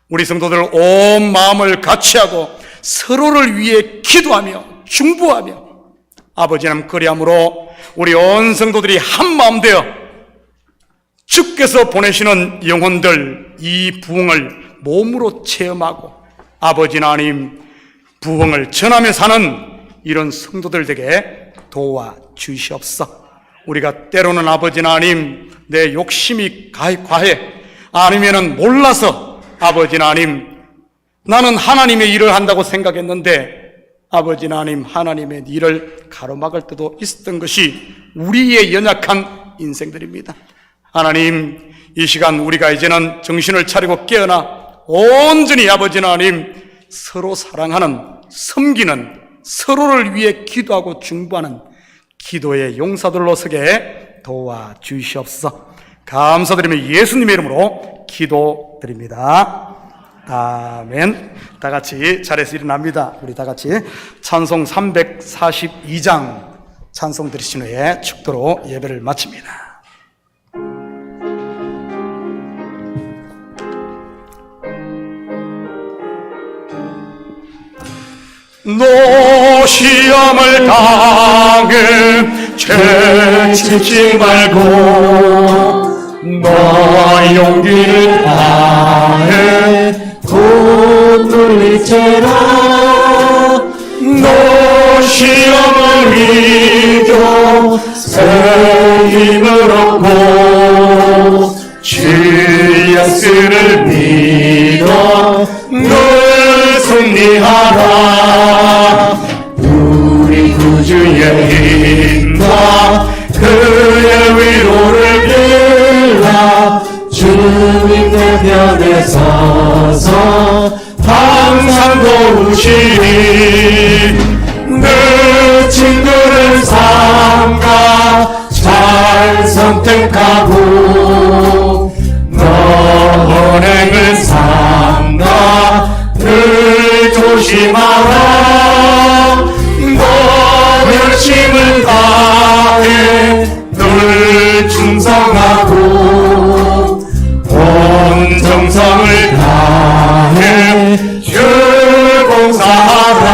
우리 성도들 온 마음을 같이하고 서로를 위해 기도하며 중보하며 아버지 하나님, 그리함으로 우리 온 성도들이 한 마음 되어 주께서 보내시는 영혼들 이 부흥을 몸으로 체험하고 아버지 하나님 부흥을 전하며 사는 이런 성도들 되게 도와주시옵소서. 우리가 때로는 아버지 하나님 내 욕심이 과해, 아니면은 몰라서 아버지 하나님 나는 하나님의 일을 한다고 생각했는데 아버지 하나님 하나님의 일을 가로막을 때도 있었던 것이 우리의 연약한 인생들입니다. 하나님, 이 시간 우리가 이제는 정신을 차리고 깨어나 온전히 아버지 하나님 서로 사랑하는, 섬기는, 서로를 위해 기도하고 중보하는 기도의 용사들로 서게 도와주시옵소서. 감사드리며 예수님의 이름으로 기도드립니다. 아멘. 다 같이 자리에서 일어납니다. 우리 다 같이 찬송 342장 찬송 들으신 후에 축도로 예배를 마칩니다. 노시험을 당해 채찍지 말고 너 용기를 다해 콧물리체라 너 시험을 이겨 새 힘을 얻고 주 예수를 믿어 늘 승리하라. 우리 구주의 힘과 그의 위로를 빌라. 주님 내 편에 서서 항상 도우시니 내 친구를 삼가 잘 선택하고 너 은행을 삼가 늘 조심하라. 너 열심을 다해 늘 충성하고 온 정성을 다해 주 봉사하라.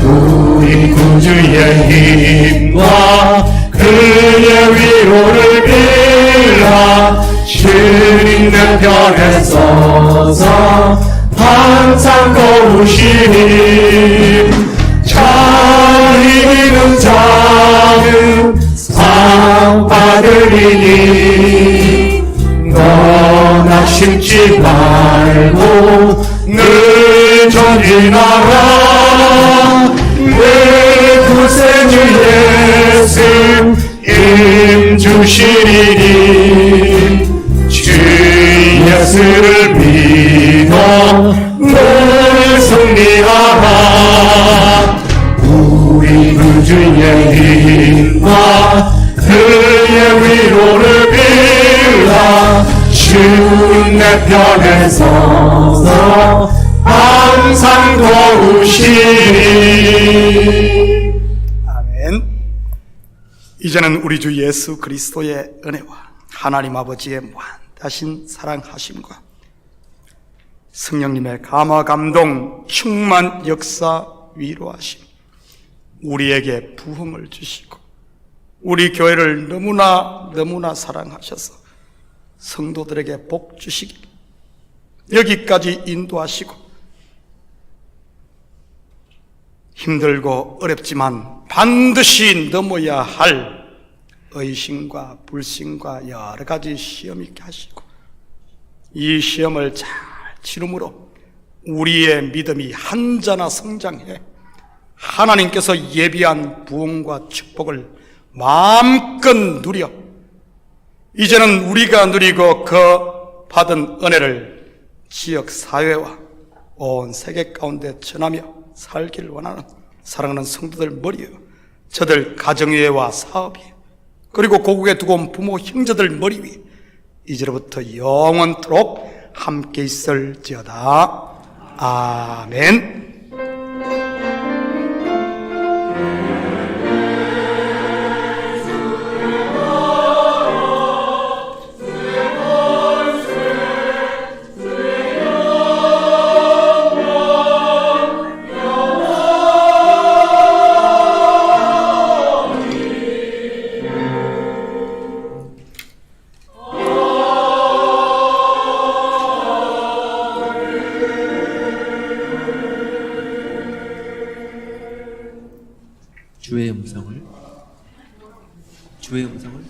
우리 구주의 힘과 그의 위로를 빌라. 주님 내 편에 서서 항상 도우시니 잘 이기는 자는 상 받으리니 너 낙심치 말고 늘 전진하라 내 구세주 예수 힘 주시리니 주 예수를 믿어 늘 승리하라 우리 구주의 힘과 그의 위로를 빌라 주 내 편에 서서 항상 도우시리. 아멘. 이제는 우리 주 예수 그리스도의 은혜와 하나님 아버지의 무한하신 사랑하심과 성령님의 감화 감동 충만 역사 위로하심 우리에게 부흥을 주시고 우리 교회를 너무나 사랑하셔서 성도들에게 복 주시기 여기까지 인도하시고 힘들고 어렵지만 반드시 넘어야 할 의심과 불신과 여러 가지 시험이 있게 하시고 이 시험을 잘 치름으로 우리의 믿음이 한자나 성장해 하나님께서 예비한 부흥과 축복을 마음껏 누려 이제는 우리가 누리고 그 받은 은혜를 지역 사회와 온 세계 가운데 전하며 살기를 원하는 사랑하는 성도들 머리에 저들 가정위에와 사업위에 그리고 고국에 두고 온 부모 형제들 머리 위에 이제로부터 영원토록 함께 있을지어다. 아멘. 주의 음성을 주의 음성을